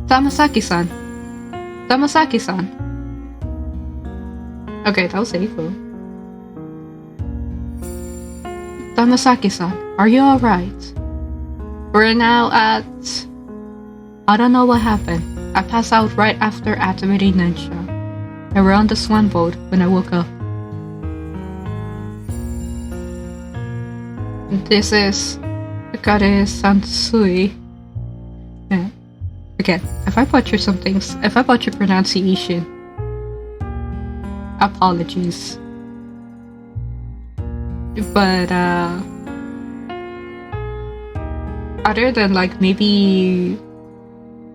Tamasaki-san. Tamasaki-san. Okay, that was Eiko. Tamasaki-san, are you alright? We're now at... I don't know what happened. I passed out right after activating Nensha. and we're on the Swan boat when I woke up. This is Kare Sansui. Yeah. Again, if I butcher some things, if I butcher pronunciation, apologies. But other than like maybe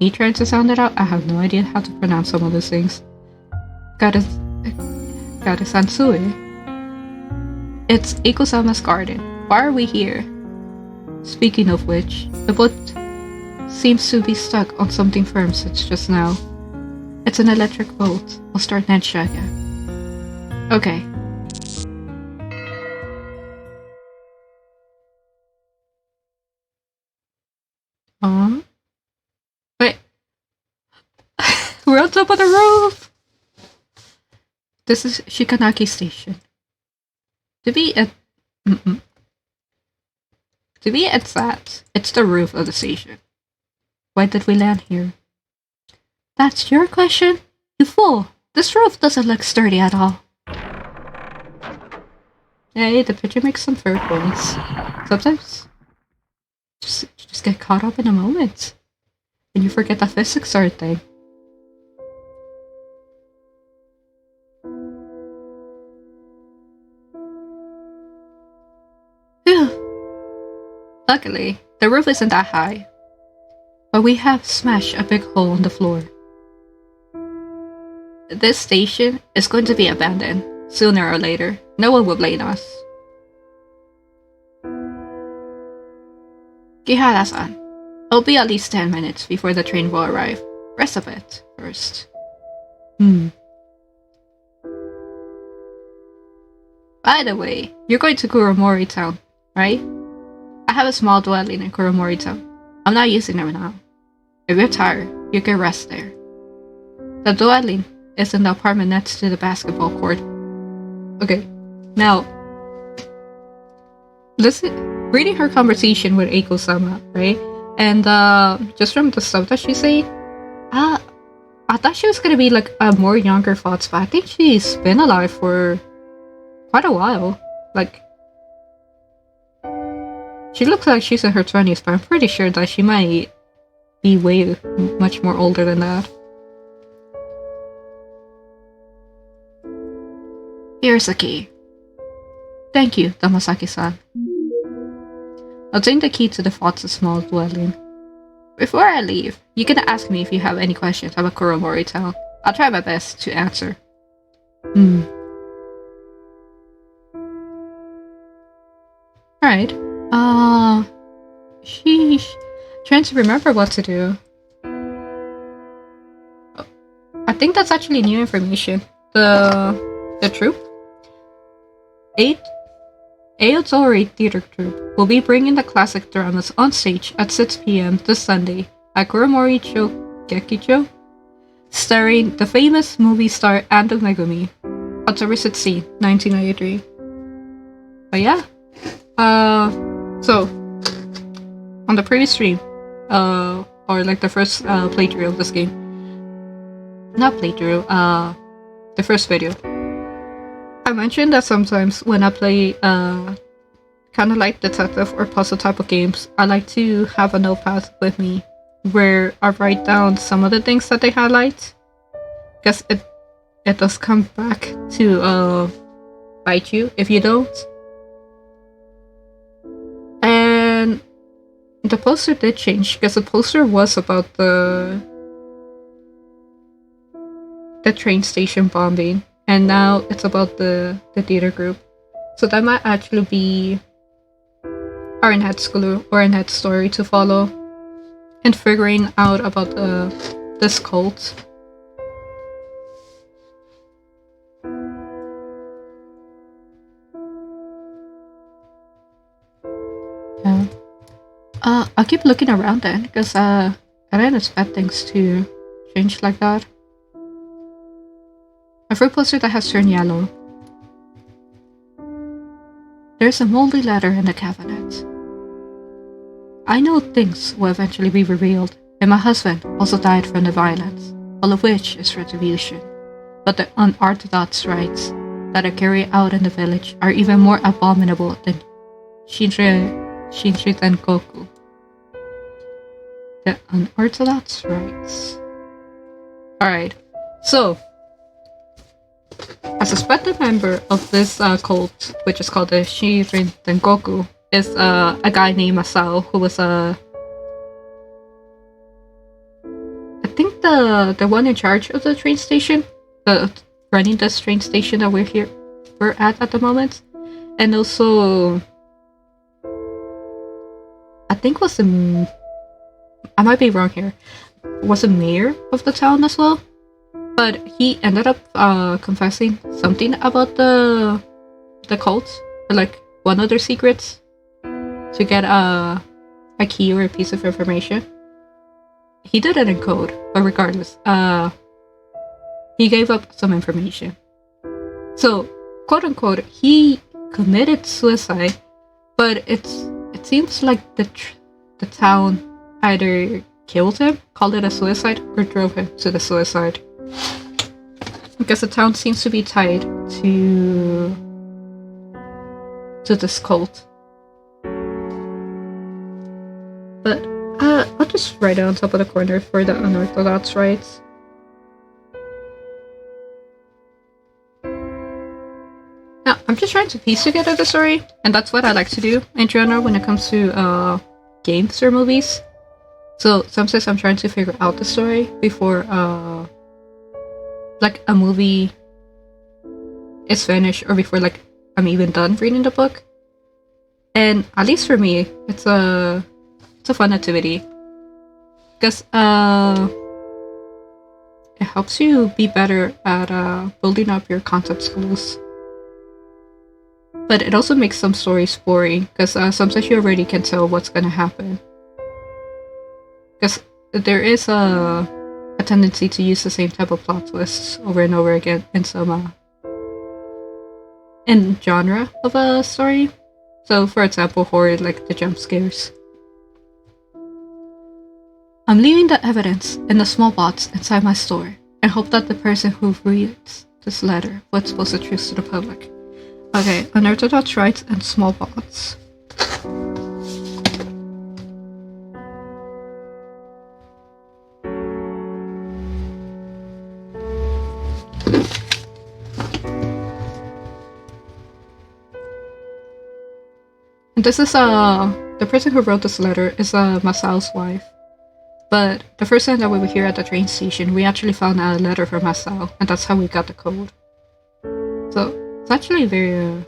me trying to sound it out, I have no idea how to pronounce some of those things. Kare Sansui. It's Eiko-sama's garden. Why are we here? Speaking of which, the boat seems to be stuck on something firm since just now. It's an electric boat. I'll start Nensha again. Okay. Wait. We're on top of the roof! This is Shikanaki Station. To be exact, it's the roof of the station. Why did we land here? That's your question? You fool! This roof doesn't look sturdy at all. Hey, the picture makes some fair points. Sometimes, just get caught up in a moment, and you forget the physics are a thing. Phew. Luckily, the roof isn't that high, but we have smashed a big hole in the floor. This station is going to be abandoned, sooner or later. No one will blame us. Kihara-san, it'll be at least 10 minutes before the train will arrive. Rest a bit first. By the way, you're going to Kuromori Town, right? I have a small dwelling in Kuromori Town. I'm not using it now. If you're tired, you can rest there. The dwelling is in the apartment next to the basketball court. Okay, now, reading her conversation with Eiko-sama, right? And just from the stuff that she's saying, I thought she was gonna be like a more younger thoughts, but I think she's been alive for quite a while. Like, she looks like she's in her 20s, but I'm pretty sure that she might be way much more older than that. Here's the key. Thank you, Tomasaki-san. I'll take the key to the Fox's small dwelling. Before I leave, you can ask me if you have any questions about Kuromori Town. I'll try my best to answer. Alright. Sheesh. Trying to remember what to do. I think that's actually new information. The troupe? Aotori Theater Troupe will be bringing the classic dramas on stage at 6 p.m. this Sunday at Kuromori Gekicho, starring the famous movie star Ando Megumi, October 16, 1993. But yeah. So, on the previous stream, or like the first playthrough of this game, not playthrough, the first video, I mentioned that sometimes when I play kind of like detective or puzzle type of games, I like to have a notepad with me where I write down some of the things that they highlight, because it does come back to bite you if you don't. And the poster did change, because the poster was about the train station bombing, and now it's about the theater group. So that might actually be our next clue or a next story to follow, and figuring out about this cult. Yeah. I'll keep looking around then, because I didn't expect things to change like that. A fruit poster that has turned yellow. There's a moldy letter in the cabinet. I know things will eventually be revealed, and my husband also died from the violence, all of which is retribution. but the unorthodox rites that are carried out in the village are even more abominable than Shinri Tengoku. The unorthodox rites. Alright, so a suspected member of this cult, which is called the Shinrin Tengoku, is a guy named Masao, who was I think the one in charge of the train station, running this train station that we're at the moment, and also I think I might be wrong here, was a mayor of the town as well, but he ended up confessing something about the cult, like one of their secrets, to get a key or a piece of information. He did it in code, but regardless, he gave up some information. So, quote unquote, he committed suicide, but it seems like the town either killed him, called it a suicide, or drove him to the suicide. Because the town seems to be tied to this cult. But I'll just write it on top of the corner for the unorthodox rites. Now, I'm just trying to piece together the story, and that's what I like to do in general when it comes to games or movies. So sometimes I'm trying to figure out the story before like a movie is finished, or before like I'm even done reading the book. And at least for me, it's a fun activity, because it helps you be better at building up your concept skills. But it also makes some stories boring, because sometimes you already can tell what's gonna happen. Because there is a tendency to use the same type of plot twists over and over again in some in genre of a story. So, for example, horror, like the jump scares. I'm leaving the evidence in the small box inside my store, and hope that the person who reads this letter will expose the truth to the public. Okay, unorthodox rites and small bots. And this is the person who wrote this letter is Masao's wife. But the first time that we were here at the train station, we actually found a letter from Masao, and that's how we got the code. So it's actually very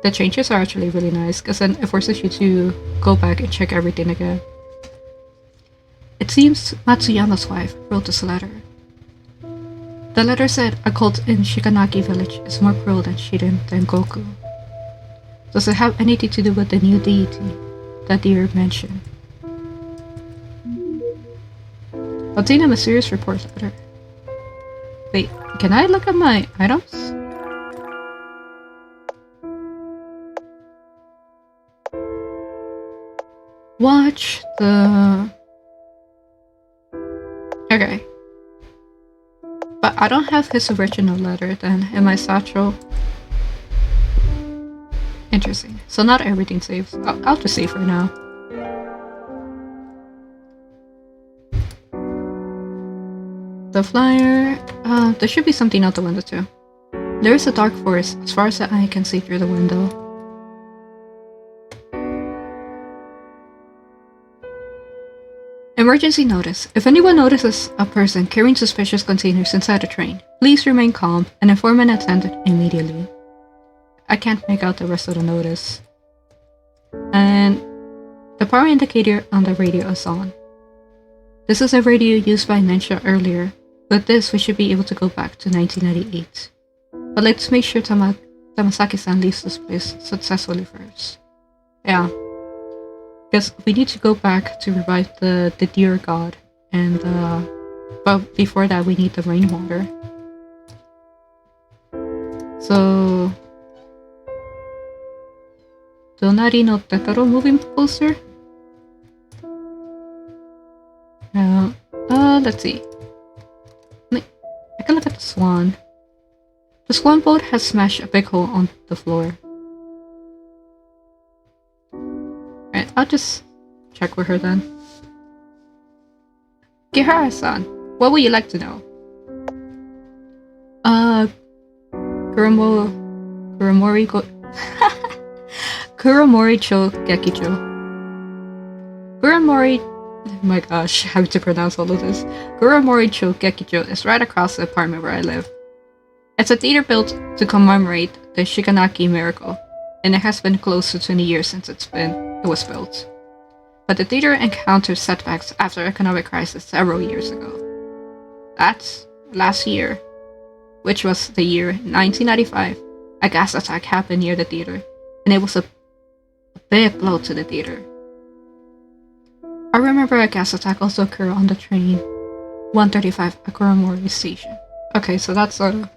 the changes are actually really nice, because then it forces you to go back and check everything again. It seems Matsuyama's wife wrote this letter. The letter said a cult in Shikanagi village is more cruel than Shirin Tengoku. Does it have anything to do with the new deity that deer mentioned? Obtain a mysterious report letter. Wait, can I look at my items? Watch the... Okay. But I don't have his original letter then in my satchel. Interesting. So not everything saves. I'll just save for now. The flyer... there should be something out the window too. There is a dark forest as far as the eye can see through the window. Emergency notice. If anyone notices a person carrying suspicious containers inside the train, please remain calm and inform an attendant immediately. I can't make out the rest of the notice. And the power indicator on the radio is on. This is a radio used by Ninja earlier. With this, we should be able to go back to 1998. But let's make sure Tamasaki-san leaves this place successfully first. Yeah. Because we need to go back to revive the deer god. And, but before that, we need the rainwater. So... Donari no Tetaro moving poster? Let's see. I can look at the swan. The swan boat has smashed a big hole on the floor. Right, I'll just check with her then. Kihara-san, what would you like to know? Kuromori go... Kuromori cho Gekijo. Kuromori... Oh my gosh, how to pronounce all of this. Kuromori cho Gekijo is right across the apartment where I live. It's a theater built to commemorate the Shikanaki miracle, and it has been close to 20 years since it was built. But the theater encountered setbacks after economic crisis several years ago. That's last year, which was the year 1995, a gas attack happened near the theater, and it was a big blow to the theater. I remember a gas attack also occurred on the train 135 at Kuromori Station. Okay, so that's sort of...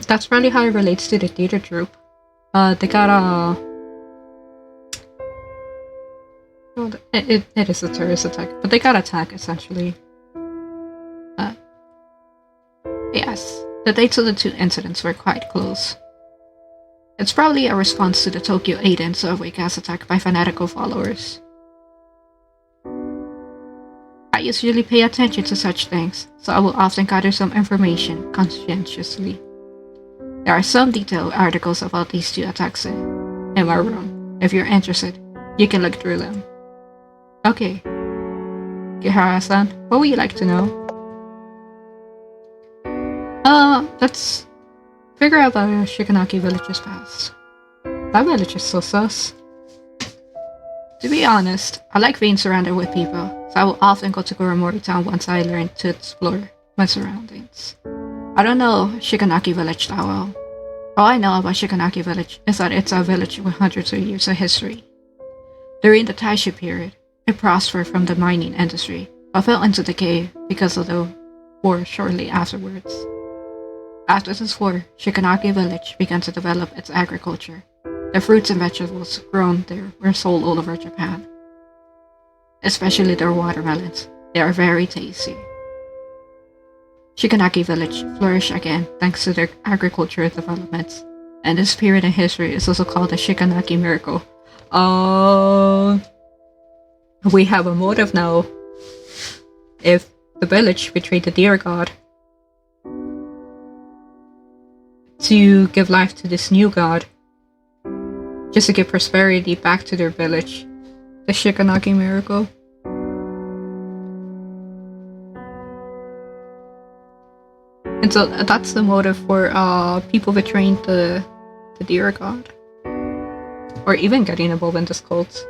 That's probably how it relates to the theater troupe. They got a... Well, it is a terrorist attack, but they got attacked essentially. Yes, the dates of the two incidents were quite close. It's probably a response to the Tokyo 8 subway gas attack by fanatical followers. I usually pay attention to such things, so I will often gather some information conscientiously. There are some detailed articles about these two attacks in my room. If you're interested, you can look through them. Okay. Kihara-san, what would you like to know? Let's figure out about Shikanaki village's past. That village is so sus. To be honest, I like being surrounded with people, so I will often go to Kuromori town once I learn to explore my surroundings. I don't know Shikanaki village that well. All I know about Shikanaki village is that it's a village with hundreds of years of history. During the Taisho period, it prospered from the mining industry, but fell into decay because of the war shortly afterwards. After this war, Shikanaki village began to develop its agriculture. The fruits and vegetables grown there were sold all over Japan. Especially their watermelons. They are very tasty. Shikanaki village flourished again thanks to their agricultural developments, and this period in history is also called the Shikanaki miracle. We have a motive now. If the village betrayed the deer god to give life to this new god, just to give prosperity back to their village. The Shikanaki miracle. And so that's the motive for people betraying the deer god. Or even getting involved in this cult.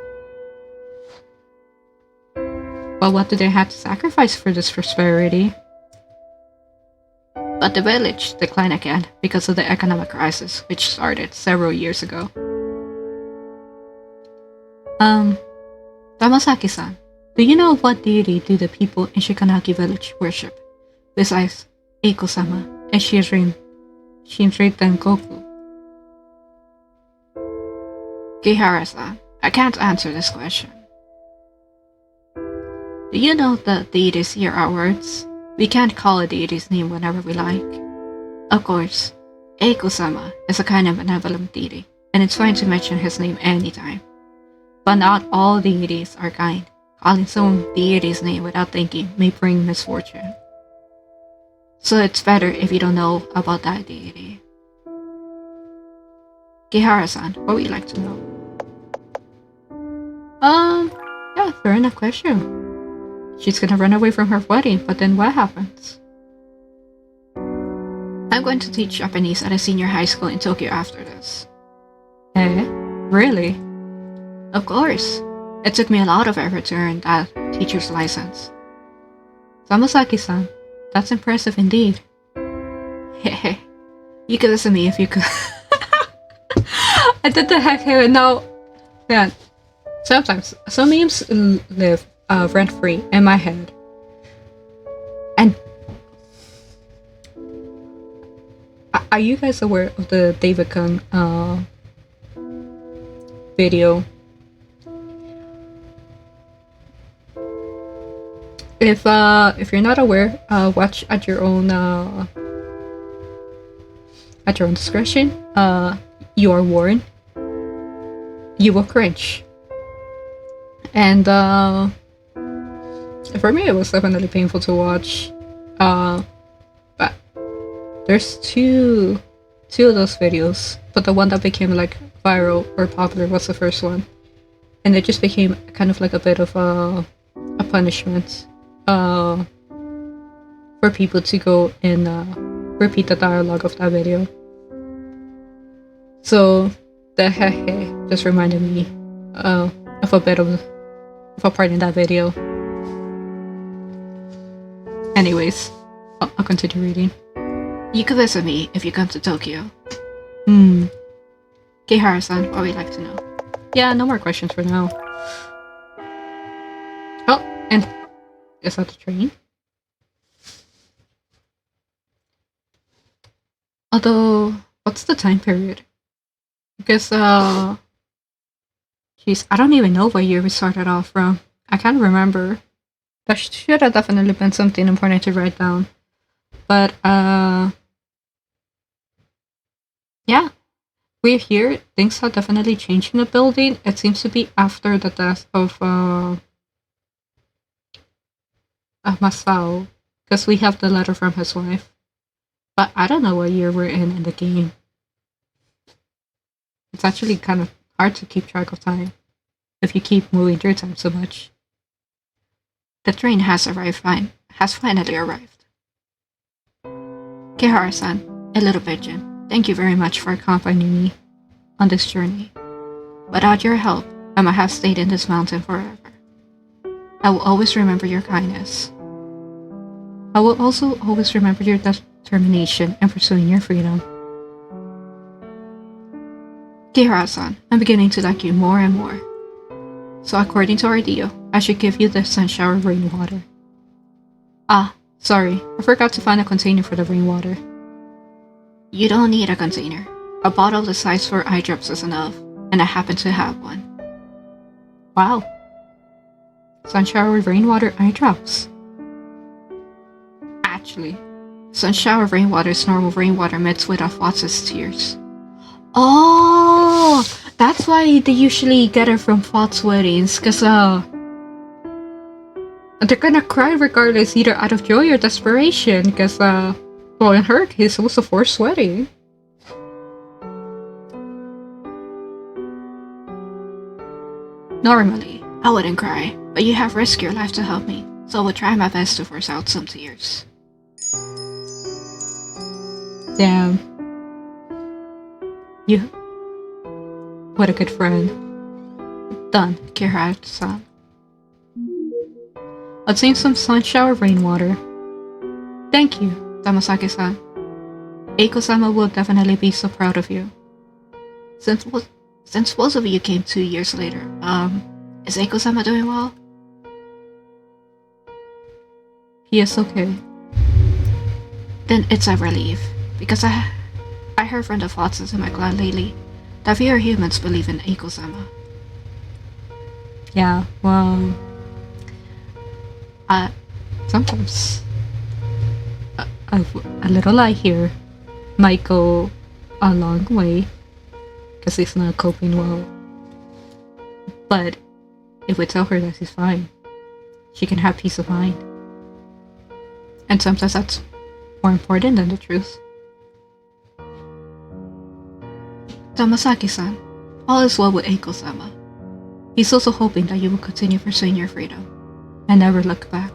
Well, what do they have to sacrifice for this prosperity? But the village declined again because of the economic crisis, which started several years ago. Tamasaki-san, do you know what deity do the people in Shikanaki village worship, besides Eiko-sama and Shinrin Tengoku? Kihara-san, I can't answer this question. Do you know that deities hear our words? We can't call a deity's name whenever we like. Of course, Eiko-sama is a kind of benevolent deity, and it's fine to mention his name anytime. But not all deities are kind. Calling some deity's name without thinking may bring misfortune. So it's better if you don't know about that deity. Kihara-san, what would you like to know? Yeah, fair enough question. She's gonna run away from her wedding, but then what happens? I'm going to teach Japanese at a senior high school in Tokyo after this. Eh? Really? Of course. It took me a lot of effort to earn that teacher's license. Tamasaki-san, that's impressive indeed. Hehe. You could listen to me if you could. I did the heck here, no. Man, sometimes some memes live rent-free in my head. And are you guys aware of the David Gunn video If you're not aware, watch at your own discretion. You are warned. You will cringe. And for me, it was definitely painful to watch. But there's two of those videos, but the one that became like viral or popular was the first one, and it just became kind of like a bit of a punishment for people to go and repeat the dialogue of that video. So the hehe just reminded me of a bit of a part in that video. Anyways, I'll continue reading. You could visit me if you come to Tokyo. Kihara-san, what would you like to know? Yeah, no more questions for now. Oh, and is that the train? Although, what's the time period? Because, jeez, I don't even know what year we started off from. I can't remember. That should have definitely been something important to write down. But, yeah. We hear things have definitely changed in the building. It seems to be after the death of Masao. Because we have the letter from his wife. But I don't know what year we're in the game. It's actually kind of hard to keep track of time if you keep moving through time so much. The train has finally arrived. Kihara-san, a little pigeon, thank you very much for accompanying me on this journey. Without your help, I might have stayed in this mountain forever. I will always remember your kindness. I will also always remember your determination in pursuing your freedom. Kihara-san, I'm beginning to like you more and more. So according to our deal, I should give you the sun shower rainwater. Ah, sorry, I forgot to find a container for the rainwater. You don't need a container. A bottle the size for eye drops is enough, and I happen to have one. Wow. Sun shower rainwater eye drops. Actually, sun shower rainwater is normal rainwater mixed with Fox's tears. Oh, that's why they usually get it from Fox weddings, cause they're gonna cry regardless, either out of joy or desperation, cause well, in her case, it was a forced wedding. Normally, I wouldn't cry, but you have risked your life to help me, so I will try my best to force out some tears. Damn. You... What a good friend. Done, Kihara-san. Obtain some sun shower rainwater. Thank you, Tamasaki-san. Eiko-sama will definitely be so proud of you. Since both of you came 2 years later, is Eiko-sama doing well? He is okay. Then it's a relief, because I heard from the foxes in my clan lately that we are humans believe in Eiko-sama. Yeah, well... sometimes... a little lie here might go a long way, because he's not coping well. But if we tell her that he's fine, she can have peace of mind. And sometimes that's more important than the truth. Tamasaki-san, all is well with Eiko-sama. He's also hoping that you will continue pursuing your freedom and never look back.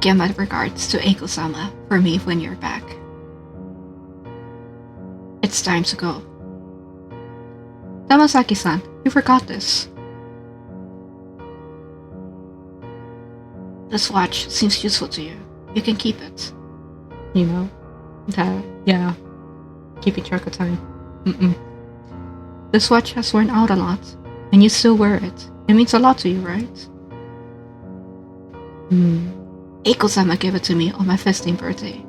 Give my regards to Eiko-sama for me when you're back. It's time to go. Tamasaki-san, you forgot this. This watch seems useful to you. You can keep it. You know, that, yeah, keeping track of time. This watch has worn out a lot, and you still wear it. It means a lot to you, right? Eiko-sama gave it to me on my 15th birthday.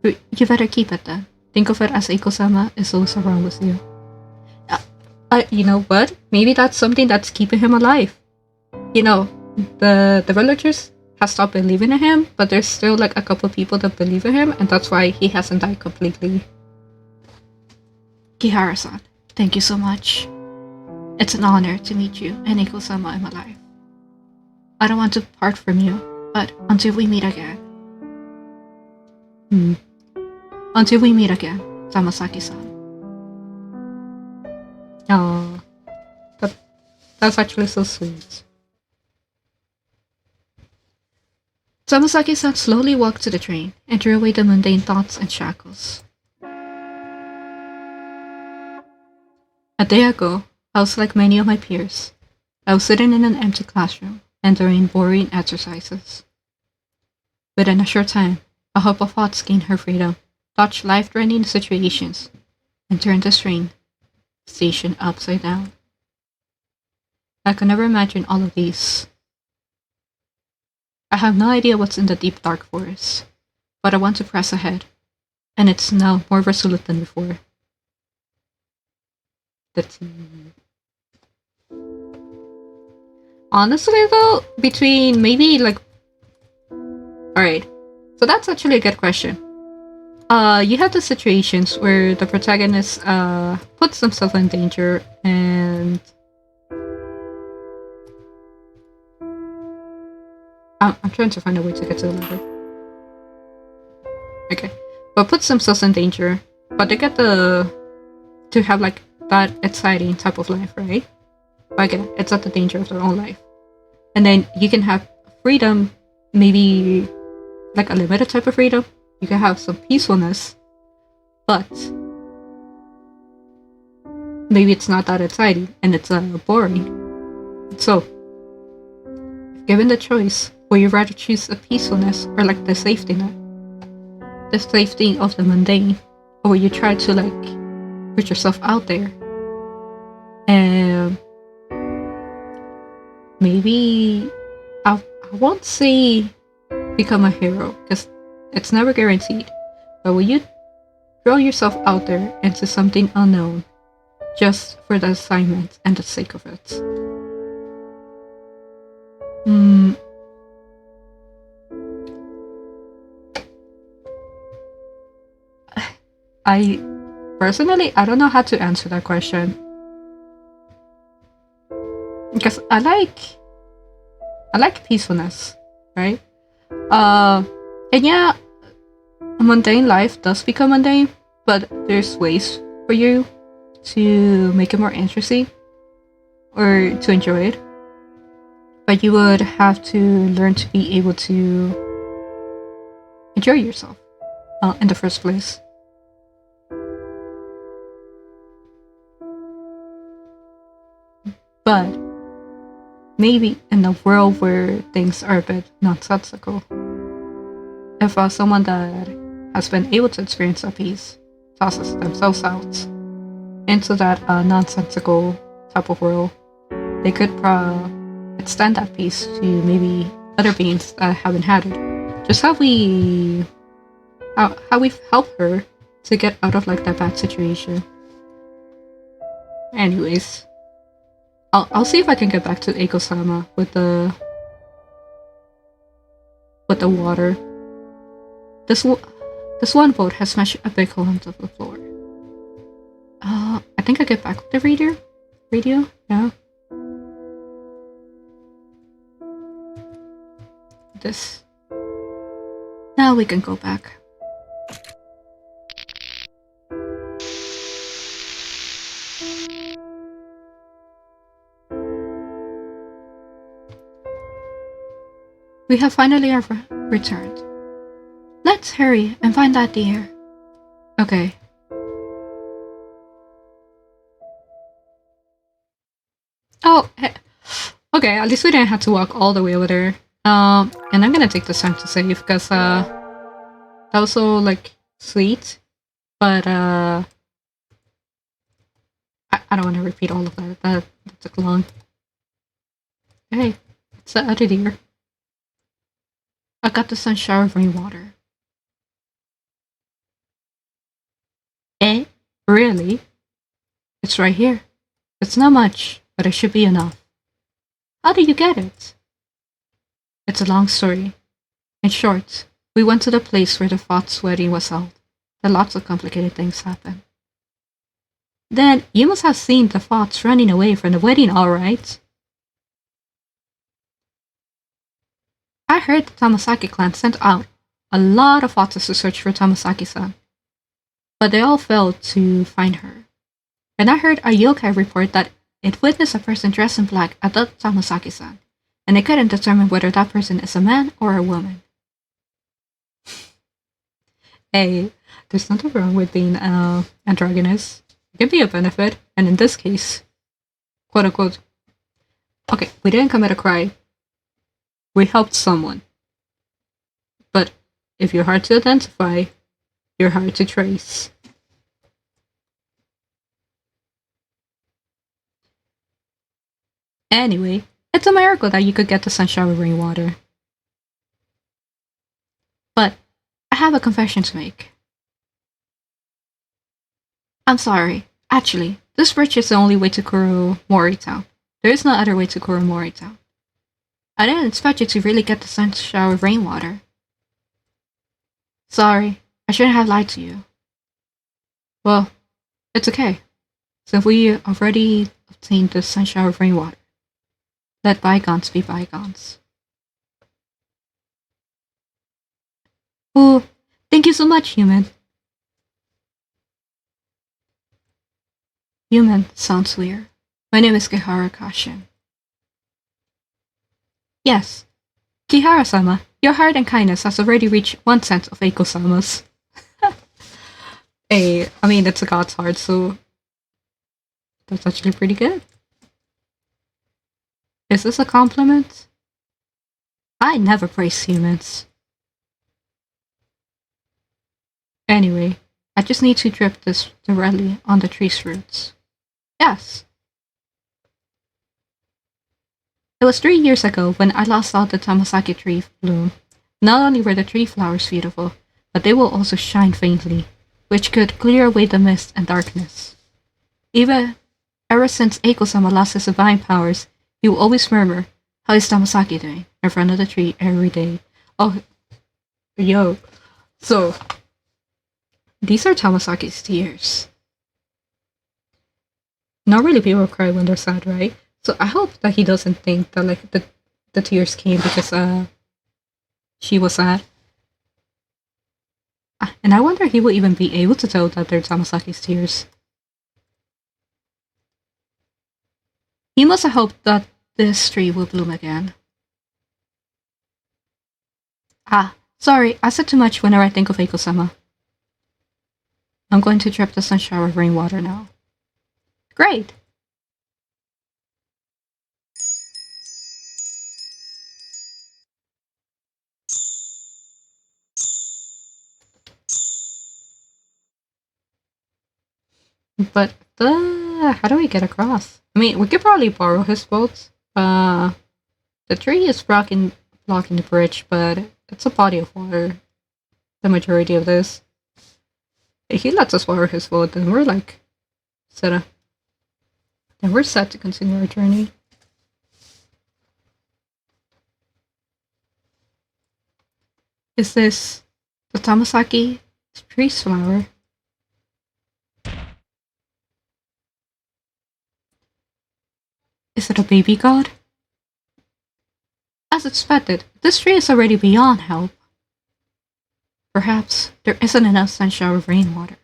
You better keep it then. Think of it as Eiko-sama is always around with you. You know what? Maybe that's something that's keeping him alive. You know, the villagers have stopped believing in him, but there's still like a couple people that believe in him, and that's why he hasn't died completely. Kihara-san, thank you so much. It's an honor to meet you and Iko-sama in my life. I don't want to part from you, but until we meet again. Until we meet again, Samasaki-san. Oh, that's actually so sweet. Samasaki-san slowly walked to the train and drew away the mundane thoughts and shackles. A day ago, I was like many of my peers. I was sitting in an empty classroom and doing boring exercises. Within a short time, a hope of thoughts gained her freedom, dodged life-threatening situations, and turned the train station upside down. I could never imagine all of these. I have no idea what's in the deep dark forest, but I want to press ahead, and it's now more resolute than before. Honestly though, between maybe like... Alright, so that's actually a good question. You have the situations where the protagonist puts themselves in danger and... I'm trying to find a way to get to the letter. Okay. But puts themselves in danger, but they get to have like that exciting type of life, right? But again, it's at the danger of their own life. And then you can have freedom, maybe like a limited type of freedom. You can have some peacefulness, but maybe it's not that exciting and it's boring. So, given the choice, will you rather choose the peacefulness or like the safety net? The safety of the mundane? Or will you try to like put yourself out there and maybe I won't say become a hero because it's never guaranteed, but will you throw yourself out there into something unknown just for the assignment and the sake of it? I personally, I don't know how to answer that question because I like peacefulness, right? And yeah, mundane life does become mundane, but there's ways for you to make it more interesting or to enjoy it. But you would have to learn to be able to enjoy yourself in the first place. But maybe in a world where things are a bit nonsensical, if someone that has been able to experience that peace tosses themselves out into that nonsensical type of world, they could extend that peace to maybe other beings that haven't had it. Just how we've helped her to get out of like that bad situation. Anyways, I'll see if I can get back to Eiko-sama with the water. This one boat has smashed a big hole into the floor. I think I get back with the radio. Yeah. This. Now we can go back. We have finally returned. Let's hurry and find that deer. Okay. Oh, okay, at least we didn't have to walk all the way over there. And I'm gonna take this time to save because that was so like sweet, but I don't want to repeat all of that. That took long. Hey, it's the other deer. I got the sun shower of rainwater. Eh? Really? It's right here. It's not much, but it should be enough. How did you get it? It's a long story. In short, we went to the place where the Foth's wedding was held. And lots of complicated things happened. Then you must have seen the Foths running away from the wedding, all right? I heard the Tamasaki clan sent out a lot of Foths to search for Tamasaki-san, but they all failed to find her. And I heard a yokai report that it witnessed a person dressed in black at the Tamasaki-san, and they couldn't determine whether that person is a man or a woman. Hey, there's nothing wrong with being androgynous. It can be a benefit, and in this case, quote unquote, okay, we didn't commit a crime. We helped someone. But if you're hard to identify, you're hard to trace. Anyway, it's a miracle that you could get the sun shower rainwater. But I have a confession to make. I'm sorry. Actually, this bridge is the only way to Kuromori Town. There is no other way to Kuromori Town. I didn't expect you to really get the sun shower rainwater. Sorry, I shouldn't have lied to you. Well, it's okay, since we already obtained the sun shower rainwater. Let bygones be bygones. Oh, thank you so much, human. Human sounds weird. My name is Kihara Kashin. Yes, Kihara-sama, your heart and kindness has already reached 1/10 of Eiko-sama's. Hey, I mean, it's a god's heart, so that's actually pretty good. Is this a compliment? I never praise humans. Anyway, I just need to drip this directly on the tree's roots. Yes. It was 3 years ago when I last saw the Tamasaki tree bloom. Not only were the tree flowers beautiful, but they will also shine faintly, which could clear away the mist and darkness. Ever since Eiko-sama lost his divine powers, he will always murmur, "How is Tamasaki doing?" in front of the tree every day. Oh, yo. So, these are Tamasaki's tears. Normally people cry when they're sad, right? So I hope that he doesn't think that like the tears came because she was sad. And I wonder if he will even be able to tell that they're Tamasaki's tears. He must have hoped that this tree will bloom again. Sorry, I said too much whenever I think of Eiko-sama. I'm going to drip the sun shower rainwater now. Great! But how do we get across? I mean, we could probably borrow his boat. The tree is blocking the bridge, but it's a body of water. The majority of this. If he lets us borrow his boat, then we're like then we're set to continue our journey. Is this the Tamasaki tree's flower? Is it a baby god? As expected, this tree is already beyond help. Perhaps there isn't enough sun shower rainwater.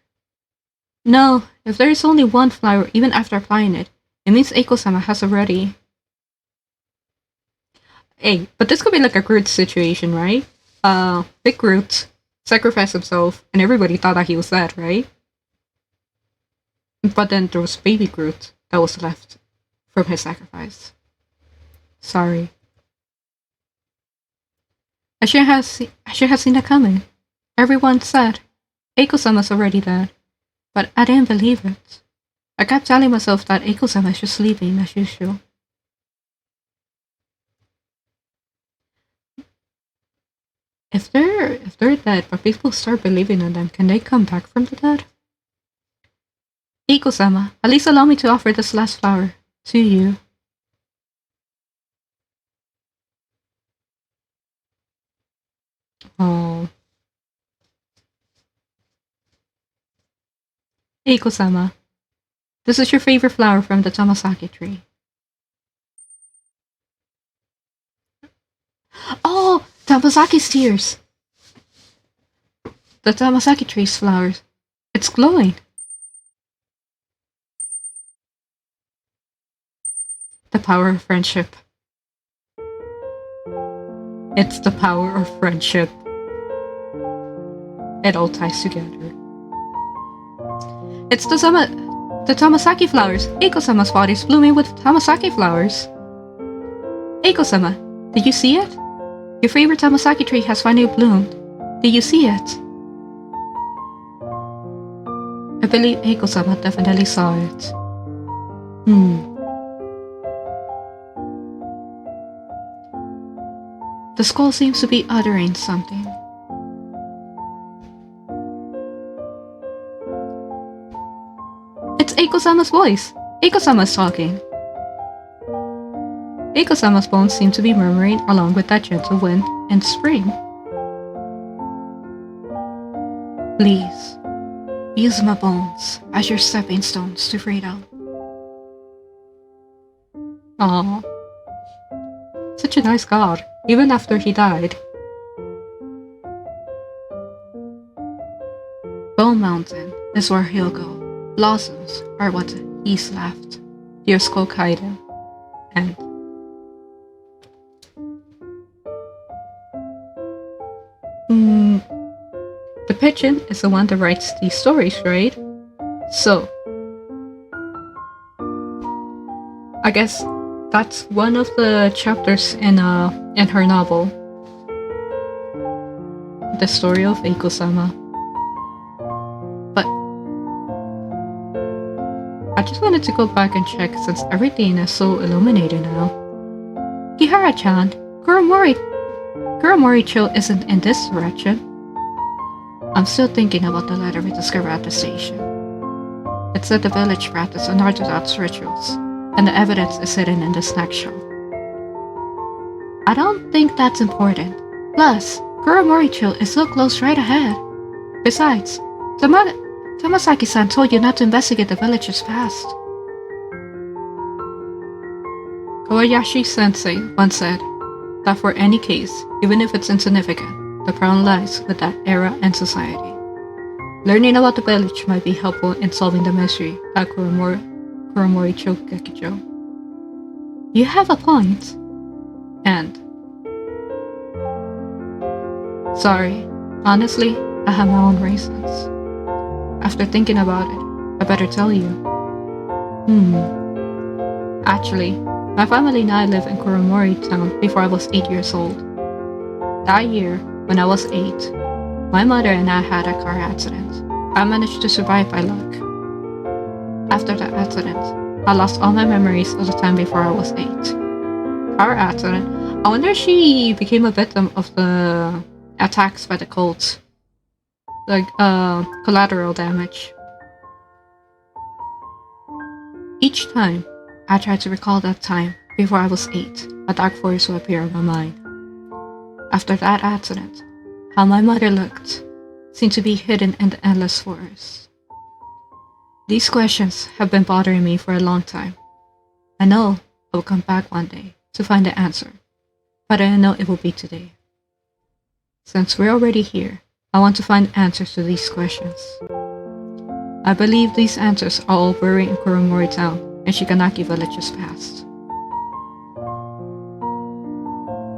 No, if there is only one flower even after applying it, it means Eiko-sama has already... Hey, but this could be like a Groot situation, right? Big Groot sacrificed himself and everybody thought that he was dead, right? But then there was baby Groot that was left from his sacrifice. Sorry. I should have seen that coming. Everyone said, Eiko-sama's already dead. But I didn't believe it. I kept telling myself that Eiko-sama is just sleeping as usual. If they're dead, but people start believing in them, can they come back from the dead? Eiko-sama, at least allow me to offer this last flower to you. Oh. Eiko-sama, this is your favorite flower from the Tamasaki tree. Oh, Tamasaki's tears. The Tamasaki tree's flowers. It's glowing. The power of friendship. It's the power of friendship. It all ties together. It's the Tamasaki flowers. Eiko-sama's body is blooming with Tamasaki flowers. Eiko-sama, did you see it? Your favorite Tamasaki tree has finally bloomed. Did you see it? I believe Eiko-sama definitely saw it. The skull seems to be uttering something. It's Eiko-sama's voice. Eiko-sama's talking. Eiko-sama's bones seem to be murmuring along with that gentle wind and spring. Please, use my bones as your stepping stones to freedom. Aww. Such a nice god, even after he died. Bone Mountain is where he'll go. Blossoms are what he's left. Dear Skull Kaiden. And the pigeon is the one that writes these stories, right? So I guess that's one of the chapters in her novel, the story of Eiko-sama. But I just wanted to go back and check since everything is so illuminated now. Kihara-chan, Kuromori-cho isn't in this direction. I'm still thinking about the letter we discovered at the station. It said the village practiced unorthodox rituals, and the evidence is hidden in the snack shop. I don't think that's important. Plus, Kuromori-cho is so close right ahead. Besides, Tamasaki-san told you not to investigate the village's past. Kobayashi-sensei once said that for any case, even if it's insignificant, the crown lies with that era and society. Learning about the village might be helpful in solving the mystery at Kuromori-cho Gekijo. You have a point. And sorry, honestly, I have my own reasons. After thinking about it, I better tell you. Actually, my family and I lived in Kuromori town before I was 8 years old. That year, when I was 8, my mother and I had a car accident. I managed to survive by luck. After that accident, I lost all my memories of the time before I was 8. Car accident? I wonder if she became a victim of the attacks by the cults. Like, collateral damage. Each time, I tried to recall that time before I was 8, a dark force would appear in my mind. After that accident, how my mother looked seemed to be hidden in the endless forest. These questions have been bothering me for a long time. I know I will come back one day to find the answer, but I don't know it will be today. Since we're already here, I want to find answers to these questions. I believe these answers are all buried in Kuromori town and Shikanaki village's past.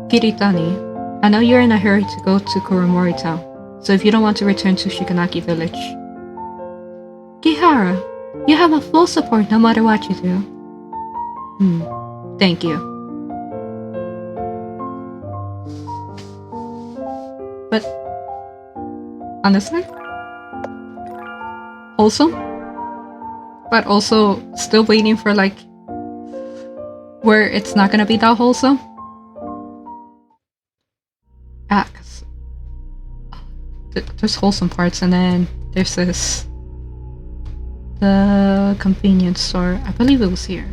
Kiritani, I know you're in a hurry to go to Kuromori town, so if you don't want to return to Shikanaki village. Kihara, you have my full support no matter what you do. Thank you. But honestly, wholesome, but also still waiting for like where it's not gonna be that wholesome. Cause there's wholesome parts and then there's this The convenience store. I believe it was here.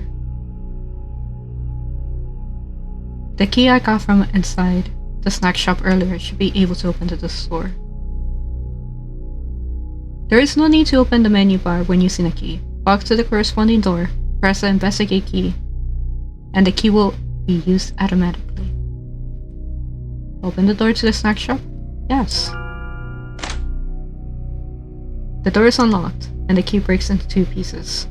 The key I got from inside the snack shop earlier should be able to open the store. There is no need to open the menu bar when using a key. Walk to the corresponding door, press the investigate key, and the key will be used automatically. Open the door to the snack shop? Yes. The door is unlocked, and the key breaks into 2 pieces.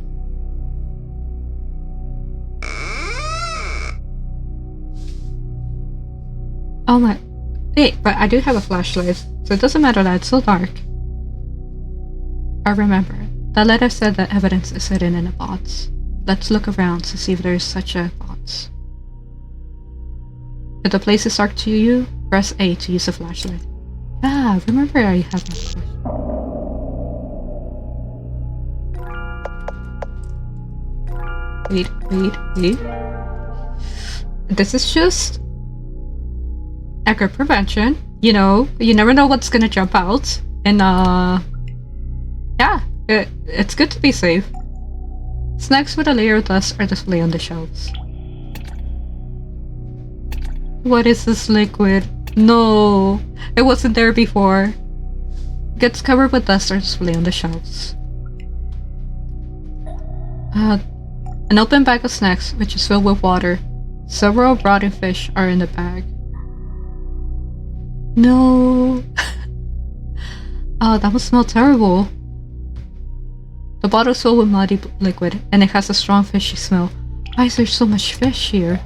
Oh my... Wait, but I do have a flashlight, so it doesn't matter that it's so dark. I remember, the letter said that evidence is hidden in a box. Let's look around to see if there is such a box. If the place is dark to you, press A to use a flashlight. Ah, remember I have a flashlight. Wait. This is just echo prevention. You know, you never know what's gonna jump out. And yeah, it's good to be safe. Snacks with a layer of dust are displayed on the shelves. What is this liquid? No, it wasn't there before. Gets covered with dust are displayed on the shelves. An open bag of snacks, which is filled with water. Several rotting fish are in the bag. No. Oh, that must smell terrible. The bottle is filled with muddy liquid, and it has a strong fishy smell. Why is there so much fish here?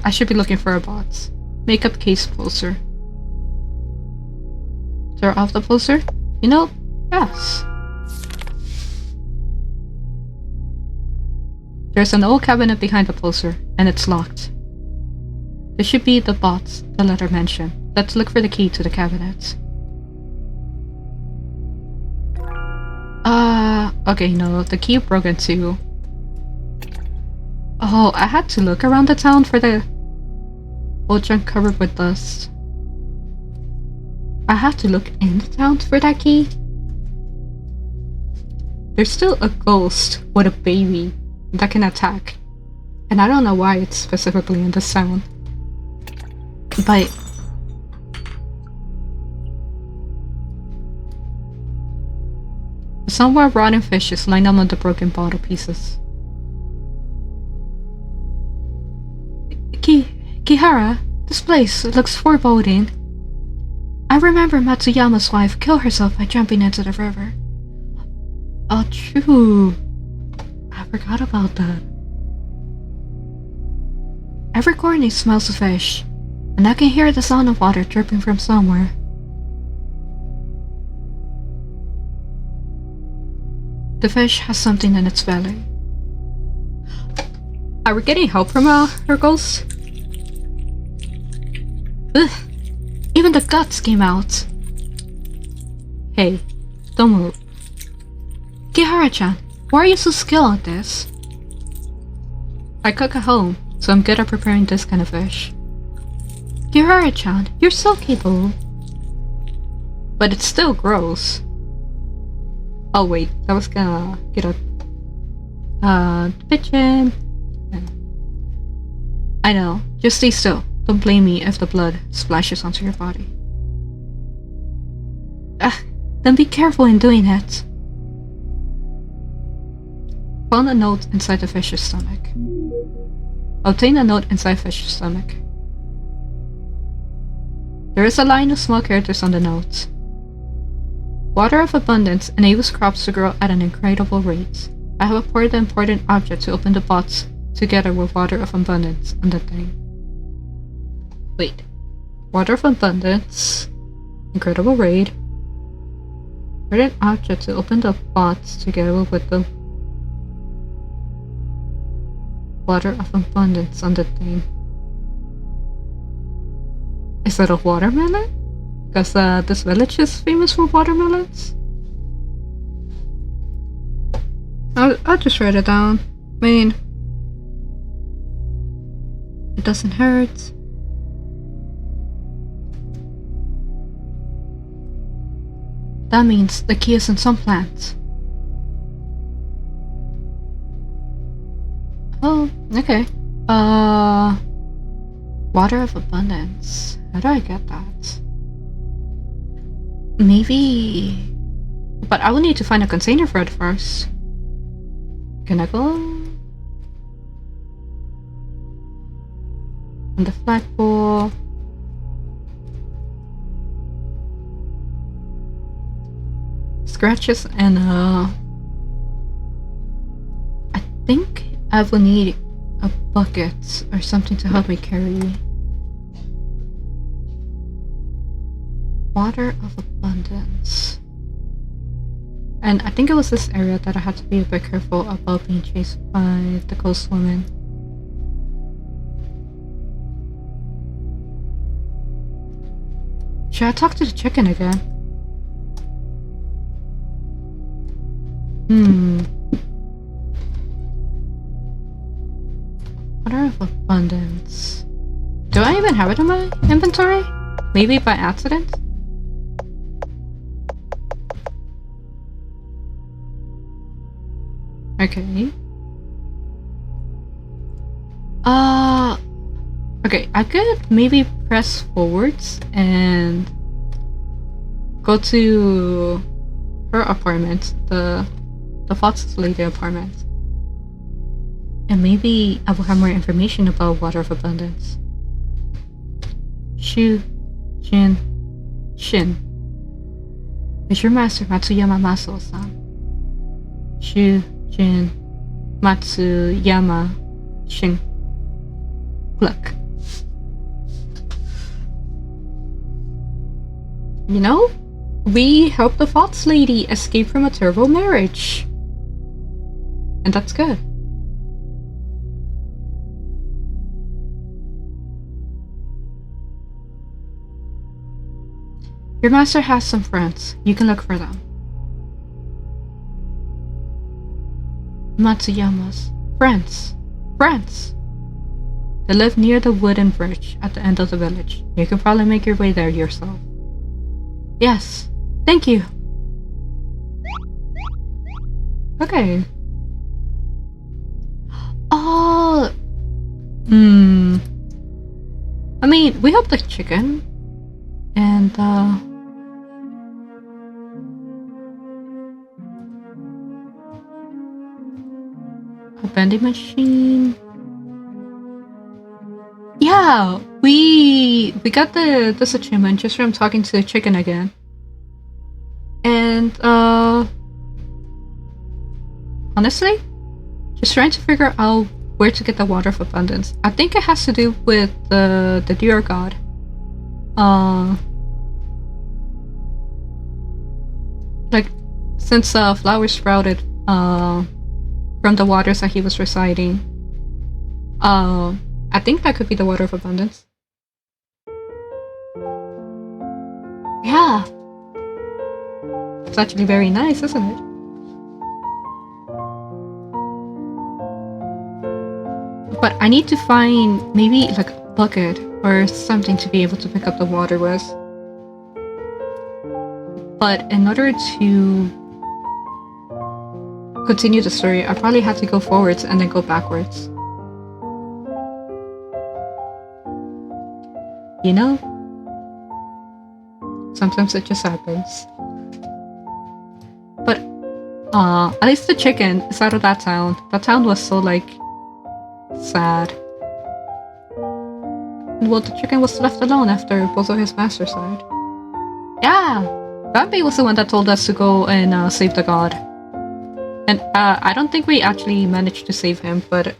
I should be looking for a box. Makeup case poster. Tear off the poster? You know, yes. There's an old cabinet behind the poster, and it's locked. This should be the box the letter mentioned. Let's look for the key to the cabinet. Okay, no, the key broke into. Oh, I had to look around the town for the old junk covered with dust. I have to look in the town for that key. There's still a ghost with a baby that can attack. And I don't know why it's specifically in this town. But somewhere rotten fish is lined up on the broken bottle pieces. Kihara, this place looks foreboding. I remember Matsuyama's wife killed herself by jumping into the river. Oh, true. I forgot about that. Every corner smells of fish, and I can hear the sound of water dripping from somewhere. The fish has something in its belly. Are we getting help from her ghost? Ugh! Even the guts came out! Hey, don't move. Kihara-chan, why are you so skilled at this? I cook at home, so I'm good at preparing this kind of fish. Kihara-chan, you're so capable. But it's still gross. Oh wait, that was gonna get a pigeon. I know, just stay still. Don't blame me if the blood splashes onto your body. Then be careful in doing it. Found a note inside the fish's stomach. Obtain a note inside fish's stomach. There is a line of small characters on the note. Water of abundance enables crops to grow at an incredible rate. I have poured the important object to open the box together with water of abundance on the thing. Wait. Water of abundance. Incredible raid. Important object to open the box together with the water of abundance on the thing. Is that a watermelon? Because this village is famous for watermelons? I'll just write it down. I mean, it doesn't hurt. That means the key is in some plant. Oh, okay. Water of abundance. How do I get that? Maybe... But I will need to find a container for it first. Can I go? On the flagpole. Scratches and I think I will need a bucket or something to help me carry. Water of abundance. And I think it was this area that I had to be a bit careful about being chased by the ghost woman. Should I talk to the chicken again? Water of abundance. Do I even have it in my inventory? Maybe by accident? Okay. Okay, I could maybe press forwards and go to her apartment, the Fox's lady apartment. And maybe I will have more information about Water of Abundance. Shu, Jin, Shin. Is your master Matsuyama Maso-san? Shu, Jin, Matsuyama, Shin. Look. You know, we helped the Fox lady escape from a terrible marriage. And that's good. Your master has some friends. You can look for them. Matsuyama's friends. Friends! They live near the wooden bridge at the end of the village. You can probably make your way there yourself. Yes. Thank you. Okay. Oh. I mean, we have the chicken. And, a vending machine. Yeah, we got this achievement just from talking to the chicken again. And honestly, just trying to figure out where to get the Water of Abundance. I think it has to do with the deer god. Like since flowers sprouted from the waters that he was residing. I think that could be the Water of Abundance. Yeah. It's actually very nice, isn't it? But I need to find maybe like a bucket or something to be able to pick up the water with. But in order to continue the story, I probably have to go forwards and then go backwards. You know? Sometimes it just happens. But, at least the chicken is out of that town. That town was so, like, sad. Well, the chicken was left alone after both of his masters died. Yeah! Bambi was the one that told us to go and save the god. And, I don't think we actually managed to save him, but,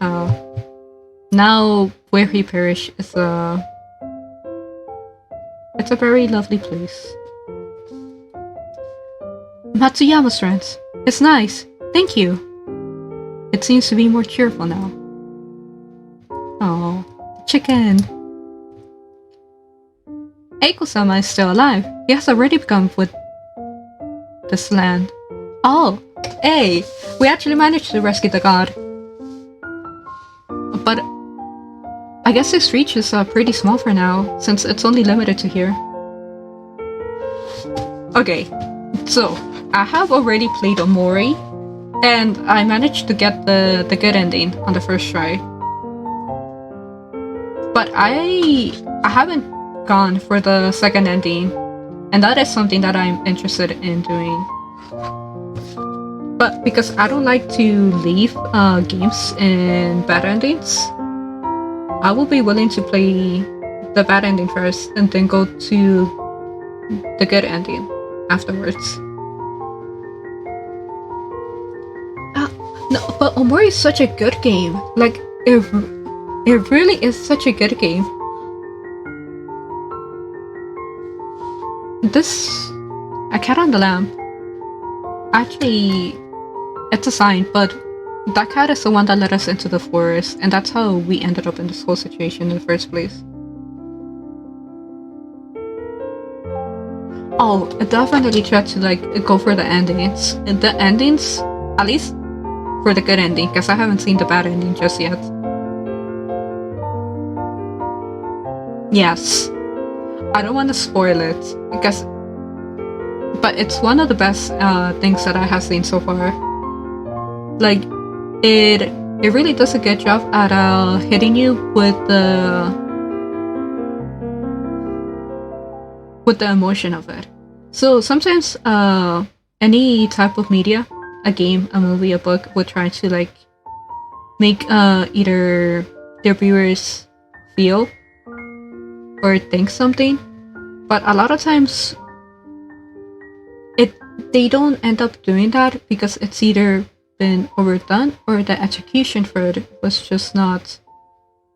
now where he perished is, it's a very lovely place. Matsuyama's friends. It's nice. Thank you. It seems to be more cheerful now. Oh, chicken. Eiko-sama is still alive. He has already become with this land. Oh, hey, we actually managed to rescue the god. But I guess this reach is pretty small for now, since it's only limited to here. Okay, So, I have already played Omori, and I managed to get the good ending on the first try. But I haven't gone for the second ending, and that is something that I'm interested in doing. But because I don't like to leave games in bad endings, I will be willing to play the bad ending first and then go to the good ending afterwards. No, but Omori is such a good game. Like, it really is such a good game. This... A Cat on the Lamp. Actually, it's a sign, but that cat is the one that led us into the forest, and that's how we ended up in this whole situation in the first place. Oh, I definitely try to like go for the endings. The endings, at least for the good ending, because I haven't seen the bad ending just yet. Yes. I don't want to spoil it, because... But it's one of the best things that I have seen so far. Like, it really does a good job at hitting you with the emotion of it. So sometimes any type of media, a game, a movie, a book, would try to like make either their viewers feel or think something, but a lot of times they don't end up doing that because it's either been overdone or the execution for it was just not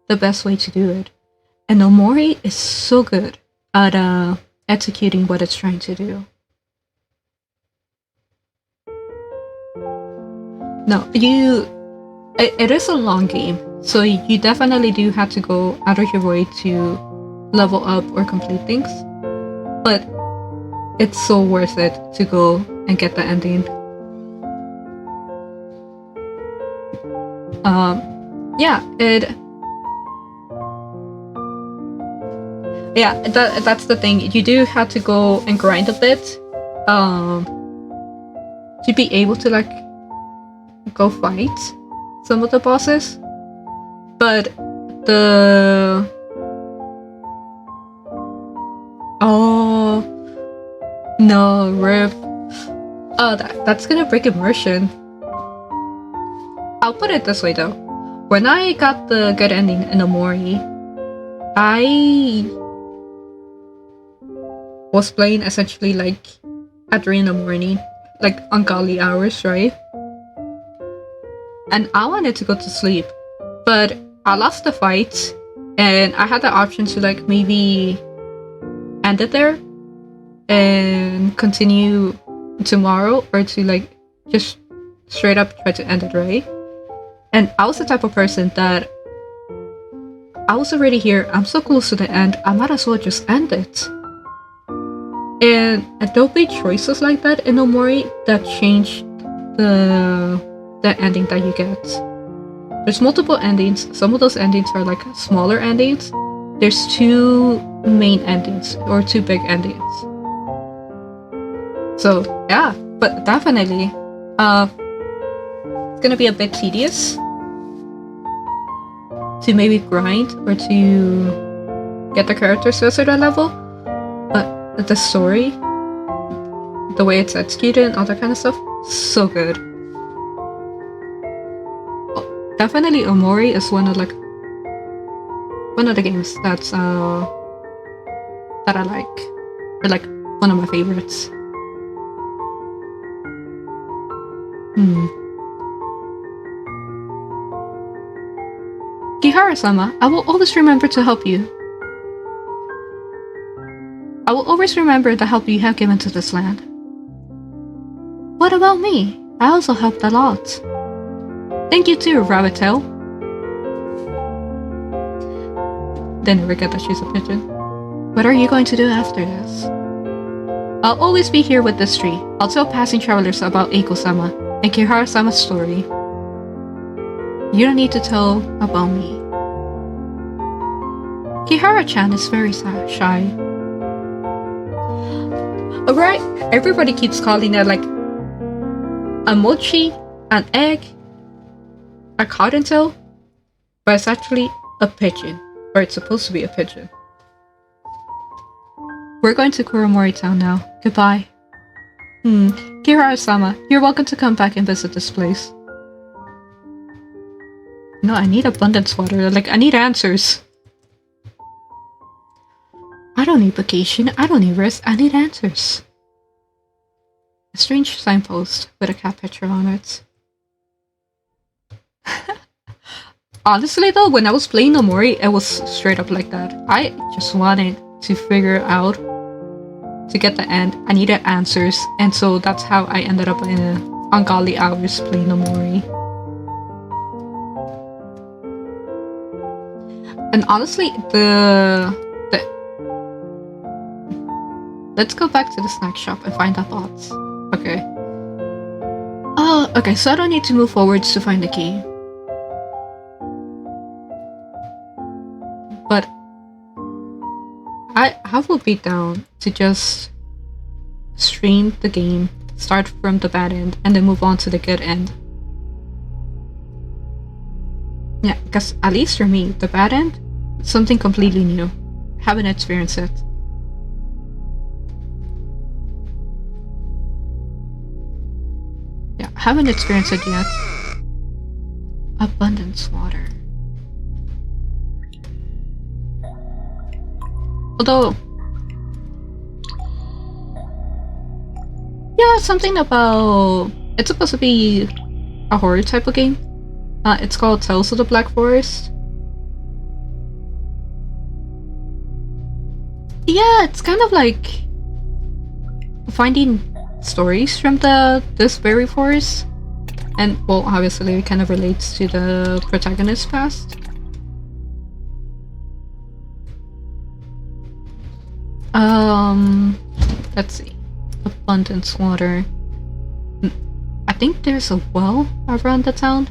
the best way to do it. And Omori is so good at executing what it's trying to do. No, it is a long game, so you definitely do have to go out of your way to level up or complete things, but it's so worth it to go and get the ending. That's the thing. You do have to go and grind a bit to be able to like go fight some of the bosses, but the no, rip. Oh, that's gonna break immersion. I'll put it this way though. When I got the good ending in Omori, I was playing essentially like at 3 in the morning, like ungodly hours, right? And I wanted to go to sleep, but I lost the fight, and I had the option to like maybe end it there and continue tomorrow, or to like just straight up try to end it, right? And I was the type of person that I was already here, I'm so close to the end, I might as well just end it. And there'll be choices like that in Omori that change the ending that you get. There's multiple endings. Some of those endings are like smaller endings. There's 2 main endings, or 2 big endings. So yeah, but definitely it's gonna be a bit tedious to maybe grind or to get the characters to a certain level, but the story, the way it's executed and all that kind of stuff, so good. Definitely Omori is one of the games that's that I like, or like one of my favorites. Kihara-sama, I will always remember to help you. I will always remember the help you have given to this land. What about me? I also helped a lot. Thank you too, Rabbit Tail. Didn't forget that she's a pigeon. What are you going to do after this? I'll always be here with this tree. I'll tell passing travelers about Eiko-sama and Kihara-sama's story. You don't need to tell about me. Kihara-chan is very shy. Alright, everybody keeps calling it like a mochi, an egg, a cottontail, but it's actually a pigeon, or it's supposed to be a pigeon. We're going to Kuromori Town now. Goodbye. Kira-sama, you're welcome to come back and visit this place. No, I need abundance water. Like, I need answers. I don't need vacation. I don't need rest. I need answers. A strange signpost with a cat picture on it. Honestly though, when I was playing Omori, it was straight up like that. I just wanted to figure out, to get the end, I needed answers, and so that's how I ended up in ungodly hours playing Omori. And honestly, let's go back to the snack shop and find our thoughts. Okay. Oh, okay, so I don't need to move forwards to find the key. But I will be down to just stream the game, start from the bad end, and then move on to the good end. Yeah, because at least for me, the bad end, something completely new. Haven't experienced it. Yeah, haven't experienced it yet. Abundance water. Although, yeah, something about, it's supposed to be a horror type of game. It's called Tales of the Black Forest. Yeah, it's kind of like finding stories from this very forest, and well, obviously it kind of relates to the protagonist's past. Let's see. Abundance water. I think there's a well around the town.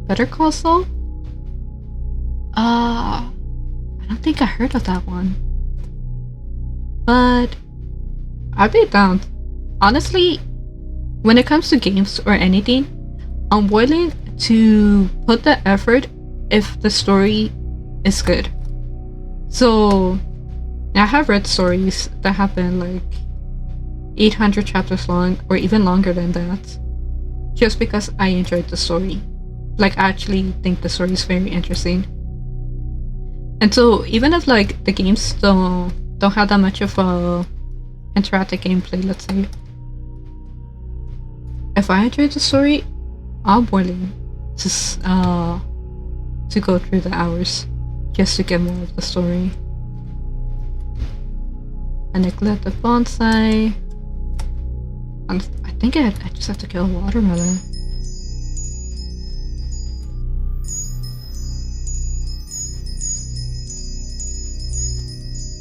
Better Call Saul? I don't think I heard of that one. But I'd be down. Honestly, when it comes to games or anything, I'm willing to put the effort if the story is good. So I have read stories that have been like 800 chapters long or even longer than that, just because I enjoyed the story. Like, I actually think the story is very interesting. And so even if like the games don't have that much of a interactive gameplay, let's say, if I enjoy the story, I'm willing to go through the hours just to get more of the story. A neglected bonsai. And I think I just have to kill a watermelon.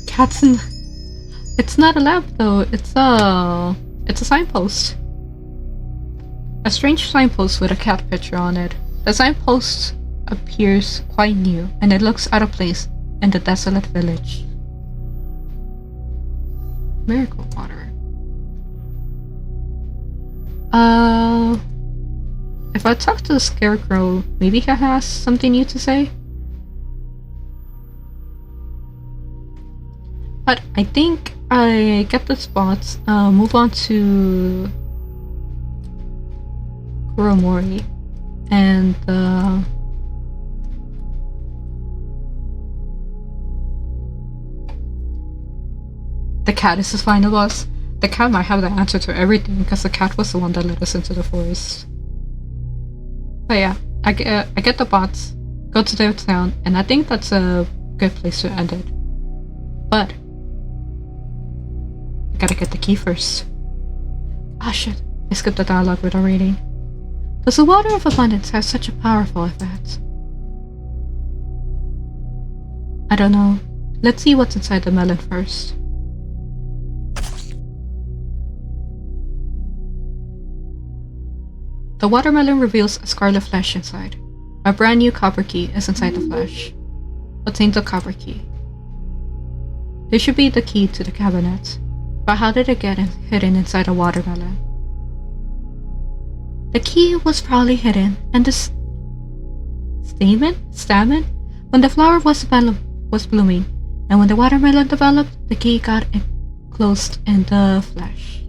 Cats in... It's not a lamp though, it's a signpost. A strange signpost with a cat picture on it. The signpost appears quite new, and it looks out of place in the desolate village. Miracle water. If I talk to the scarecrow, maybe he has something new to say? But I think I get the spots, move on to Kuromori, and the cat is the final boss. The cat might have the answer to everything because the cat was the one that led us into the forest. But yeah, I get the bots, go to their town, and I think that's a good place to end it. But I gotta get the key first. Ah shit, I skipped the dialogue without reading. Does the water of abundance have such a powerful effect? I don't know. Let's see what's inside the melon first. The watermelon reveals a scarlet flesh inside. A brand new copper key is inside the flesh. obtained the copper key. This should be the key to the cabinet, but how did it get hidden inside a watermelon? The key was probably hidden in the stamen when the flower was blooming, and when the watermelon developed, the key got enclosed in the flesh.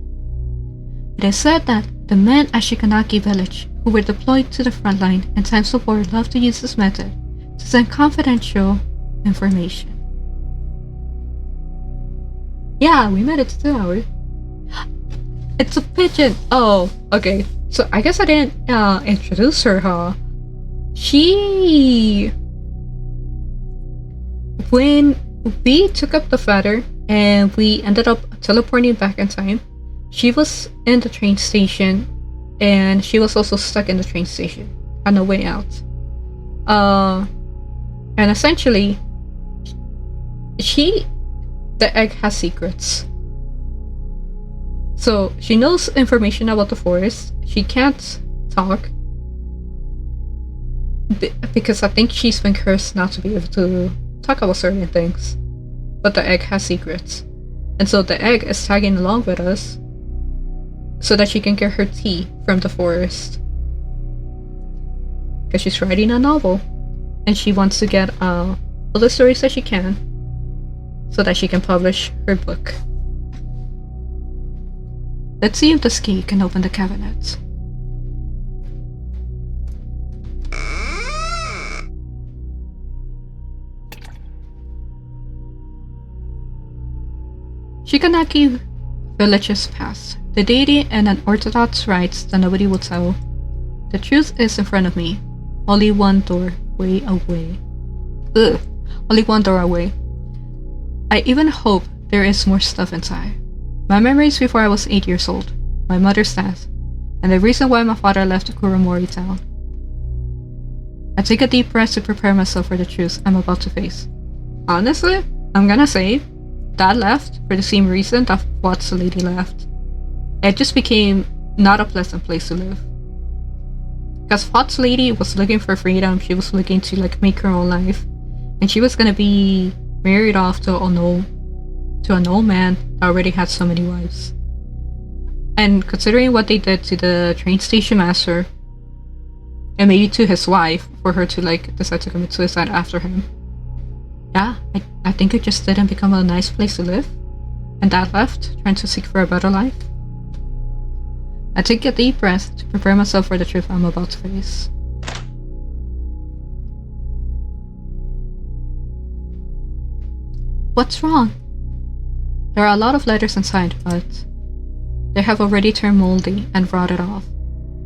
It is said that the men at Shikanaki village who were deployed to the front line in times of war loved to use this method to send confidential information. Yeah, we made it to 2 hours. It's a pigeon! Oh, okay. So I guess I didn't introduce her, huh? When we took up the feather and we ended up teleporting back in time, she was in the train station and she was also stuck in the train station on the way out. And essentially, the egg has secrets. So she knows information about the forest. She can't talk because I think she's been cursed not to be able to talk about certain things. But the egg has secrets. And so the egg is tagging along with us so that she can get her tea from the forest. Because she's writing a novel and she wants to get all the stories that she can so that she can publish her book. Let's see if this key can open the cabinet. Shikanaki villages past. The deity and an orthodox rites that nobody will tell. The truth is in front of me. Only one doorway away. Ugh. Only one door away. I even hope there is more stuff inside. My memories before I was 8 years old. My mother's death. And the reason why my father left Kuromori town. I take a deep breath to prepare myself for the truth I'm about to face. Honestly, I'm gonna say, Dad left for the same reason that Watts lady left. It just became not a pleasant place to live. Because Watts lady was looking for freedom, she was looking to make her own life. And she was gonna be married off to an old man that already had so many wives. And considering what they did to the train station master, and maybe to his wife, for her to decide to commit suicide after him. Yeah, I think it just didn't become a nice place to live. And Dad left, trying to seek for a better life. I take a deep breath to prepare myself for the truth I'm about to face. What's wrong? There are a lot of letters inside, but they have already turned moldy and rotted off,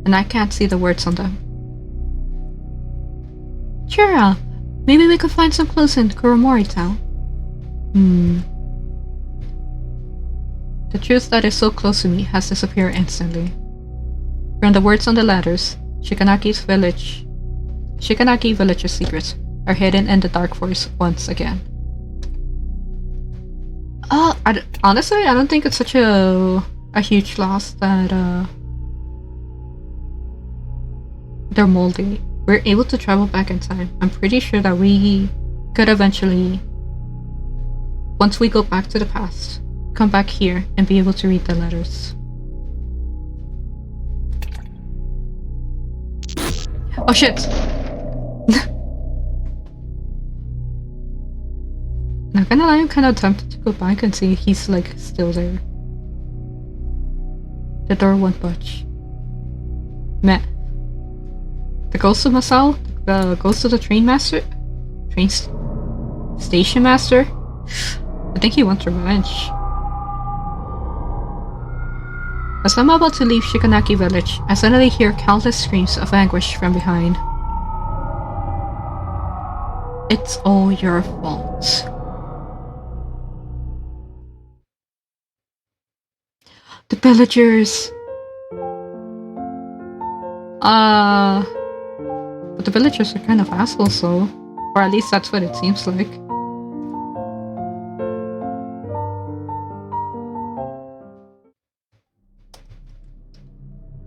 and I can't see the words on them. Cheer up. Maybe we could find some clues in Kuromori town. The truth that is so close to me has disappeared instantly. From the words on the letters, Shikanaki village's secrets are hidden in the dark forest once again. Honestly, I don't think it's such a huge loss that they're moldy. We're able to travel back in time. I'm pretty sure that we could eventually, once we go back to the past, come back here and be able to read the letters. Oh shit! Not gonna lie, I'm kind of tempted to go back and see if he's still there. The door won't budge. Meh. The ghost of Masao? The ghost of the station master? I think he wants revenge. As I'm about to leave Shikanaki village, I suddenly hear countless screams of anguish from behind. It's all your fault. The villagers! But the villagers are kind of assholes, so. Or at least that's what it seems like.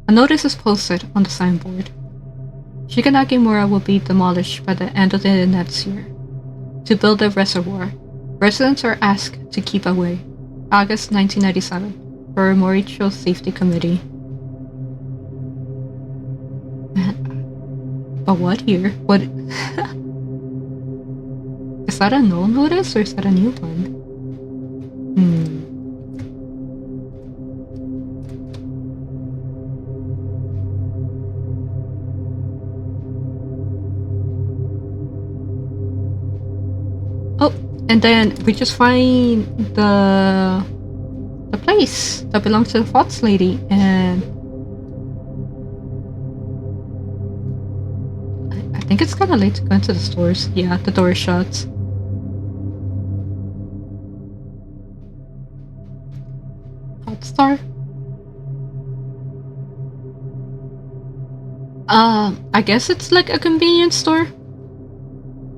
A notice is posted on the signboard. Shikanaki Mura will be demolished by the end of the next year. to build a reservoir. Residents are asked to keep away. August 1997, for Moricho Safety Committee. But what here? What? Is that a null notice or is that a new one? Oh, and then we just find the place that belongs to the Fox lady, and I think it's kind of late to go into the stores. Yeah, the door is shut. Hotstar. I guess it's like a convenience store.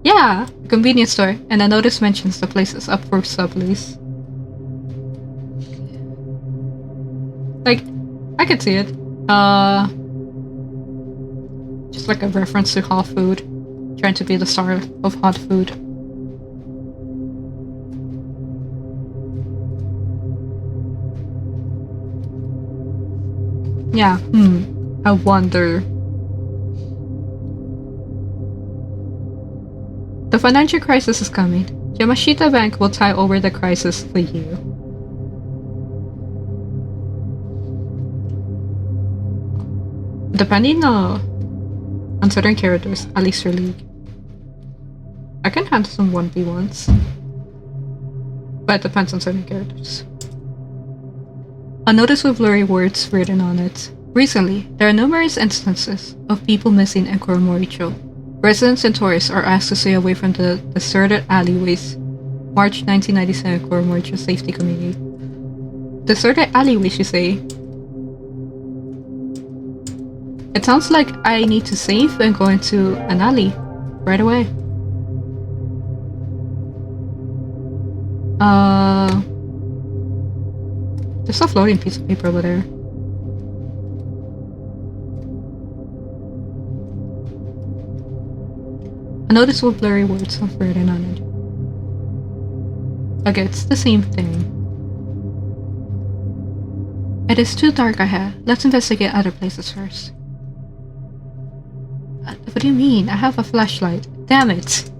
Yeah, a convenience store, and a notice mentions the place is up for sublease. Like, I could see it. Just like a reference to hot food, trying to be the star of hot food. Yeah, I wonder. The financial crisis is coming. Yamashita Bank will tie over the crisis for you. Depending on certain characters, at least your league. I can handle some 1v1s. But it depends on certain characters. A notice with blurry words written on it. Recently, there are numerous instances of people missing in Koromoricho. Residents and tourists are asked to stay away from the deserted alleyways. March 1997 Koromoricho Safety Committee. Deserted alleyways, you say? It sounds like I need to save and go into an alley right away. There's a floating piece of paper over there. A notice with blurry words of written on it. Okay, it's the same thing. It is too dark ahead. Let's investigate other places first. What do you mean? I have a flashlight. Damn it!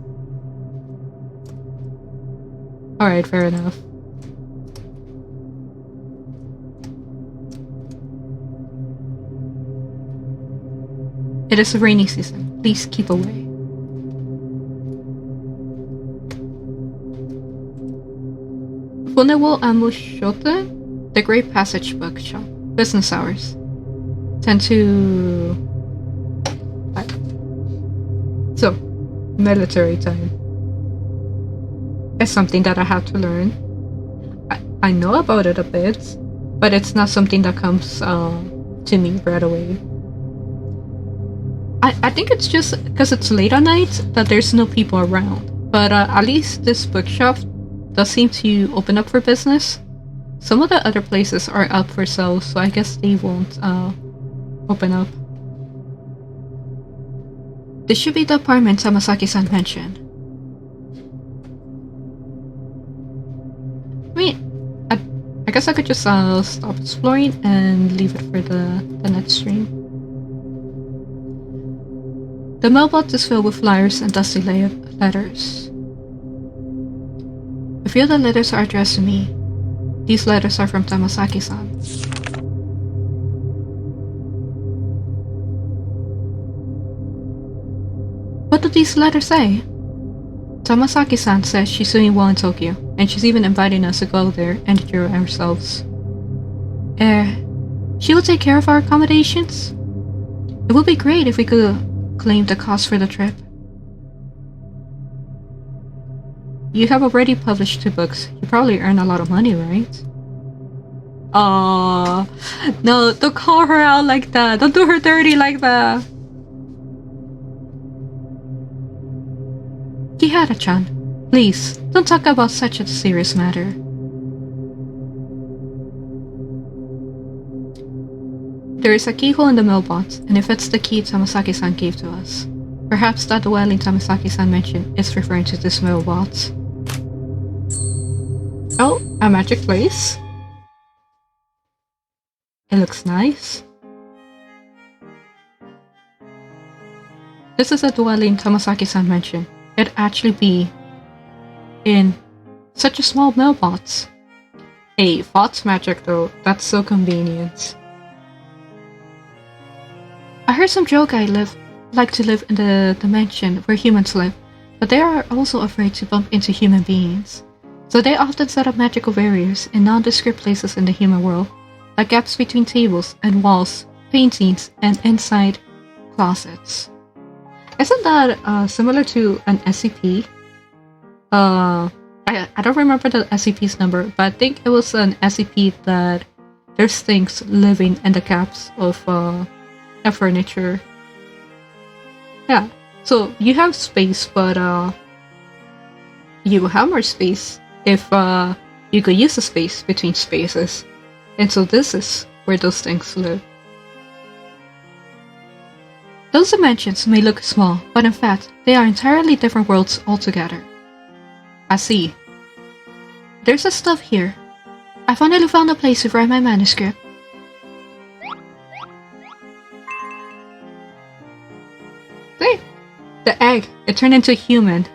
Alright, fair enough. It is a rainy season. Please keep away. Funewo Amushote, the Great Passage Bookshop. Business hours. 10 to 5. So, military time. It's something that I have to learn. I know about it a bit, but it's not something that comes to me right away. I think it's just because it's late at night that there's no people around. But at least this bookshop does seem to open up for business. Some of the other places are up for sale, so I guess they won't open up. This should be the apartment Tamasaki-san mentioned. I mean, I guess I could just stop exploring and leave it for the next stream. The mailbox is filled with flyers and dusty letters. A few of the letters are addressed to me. These letters are from Tamasaki-san. What do these letters say? Tamasaki-san says she's doing well in Tokyo, and she's even inviting us to go there and enjoy ourselves. She will take care of our accommodations? It would be great if we could claim the cost for the trip. You have already published 2 books. You probably earn a lot of money, right? No, don't call her out like that. Don't do her dirty like that. Kihara-chan, please, don't talk about such a serious matter. There is a keyhole in the mailbox, and it fits the key Tamasaki-san gave to us. Perhaps that dwelling Tamasaki-san mentioned is referring to this mailbox. Oh, a magic place. It looks nice. This is a dwelling Tamasaki-san mentioned. It'd actually be in such a small mailbox. Hey, thoughts magic though, that's so convenient. I heard some Jogai like to live in the dimension where humans live, but they are also afraid to bump into human beings. So they often set up magical barriers in nondescript places in the human world, like gaps between tables and walls, paintings, and inside closets. Isn't that similar to an SCP? I don't remember the SCP's number, but I think it was an SCP that there's things living in the gaps of a furniture. Yeah, so you have space, but you have more space if you could use the space between spaces. And so this is where those things live. Those dimensions may look small, but in fact, they are entirely different worlds altogether. I see. There's a stuff here. I finally found a place to write my manuscript. See? The egg, it turned into a human.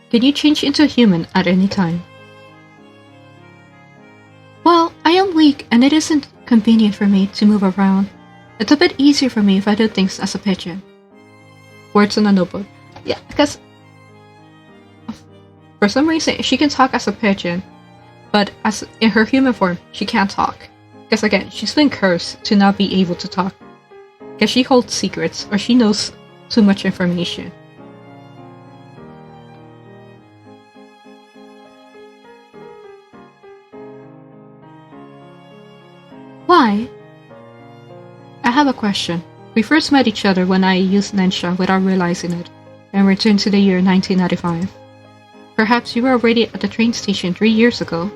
Can you change into a human at any time? Well, I am weak and it isn't convenient for me to move around. It's a bit easier for me if I do things as a pigeon. Words in a notebook. Yeah, because for some reason she can talk as a pigeon, but as in her human form, she can't talk. Because again, she's been cursed to not be able to talk. Because she holds secrets or she knows too much information. Why? I have a question. We first met each other when I used Nensha without realizing it, and returned to the year 1995. Perhaps you were already at the train station 3 years ago.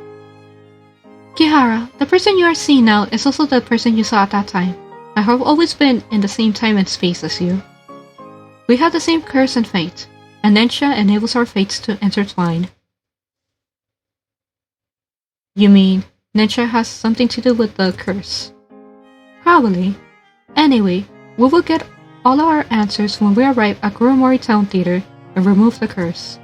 Kihara, the person you are seeing now is also the person you saw at that time. I have always been in the same time and space as you. We have the same curse and fate, and Nensha enables our fates to intertwine. You mean Nensha has something to do with the curse? Probably. Anyway, we will get all our answers when we arrive at Kuromori Town Theater and remove the curse.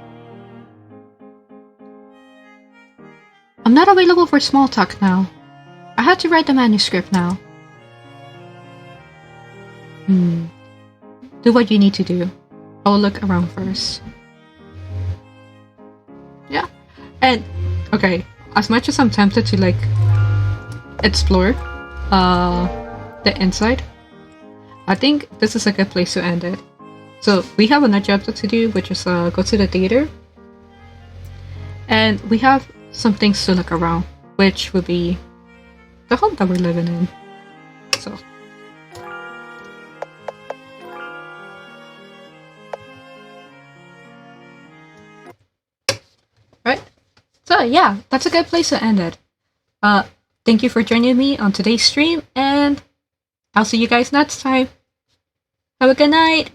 I'm not available for small talk now. I have to write the manuscript now. Do what you need to do. I'll look around first. Yeah. And, okay, as much as I'm tempted to, like, explore the inside, I think this is a good place to end it. So, we have another objective to do, which is go to the theater. And we have some things to look around, which would be the home that we're living in. So. Right? So yeah, that's a good place to end it. Thank you for joining me on today's stream, and I'll see you guys next time. Have a good night!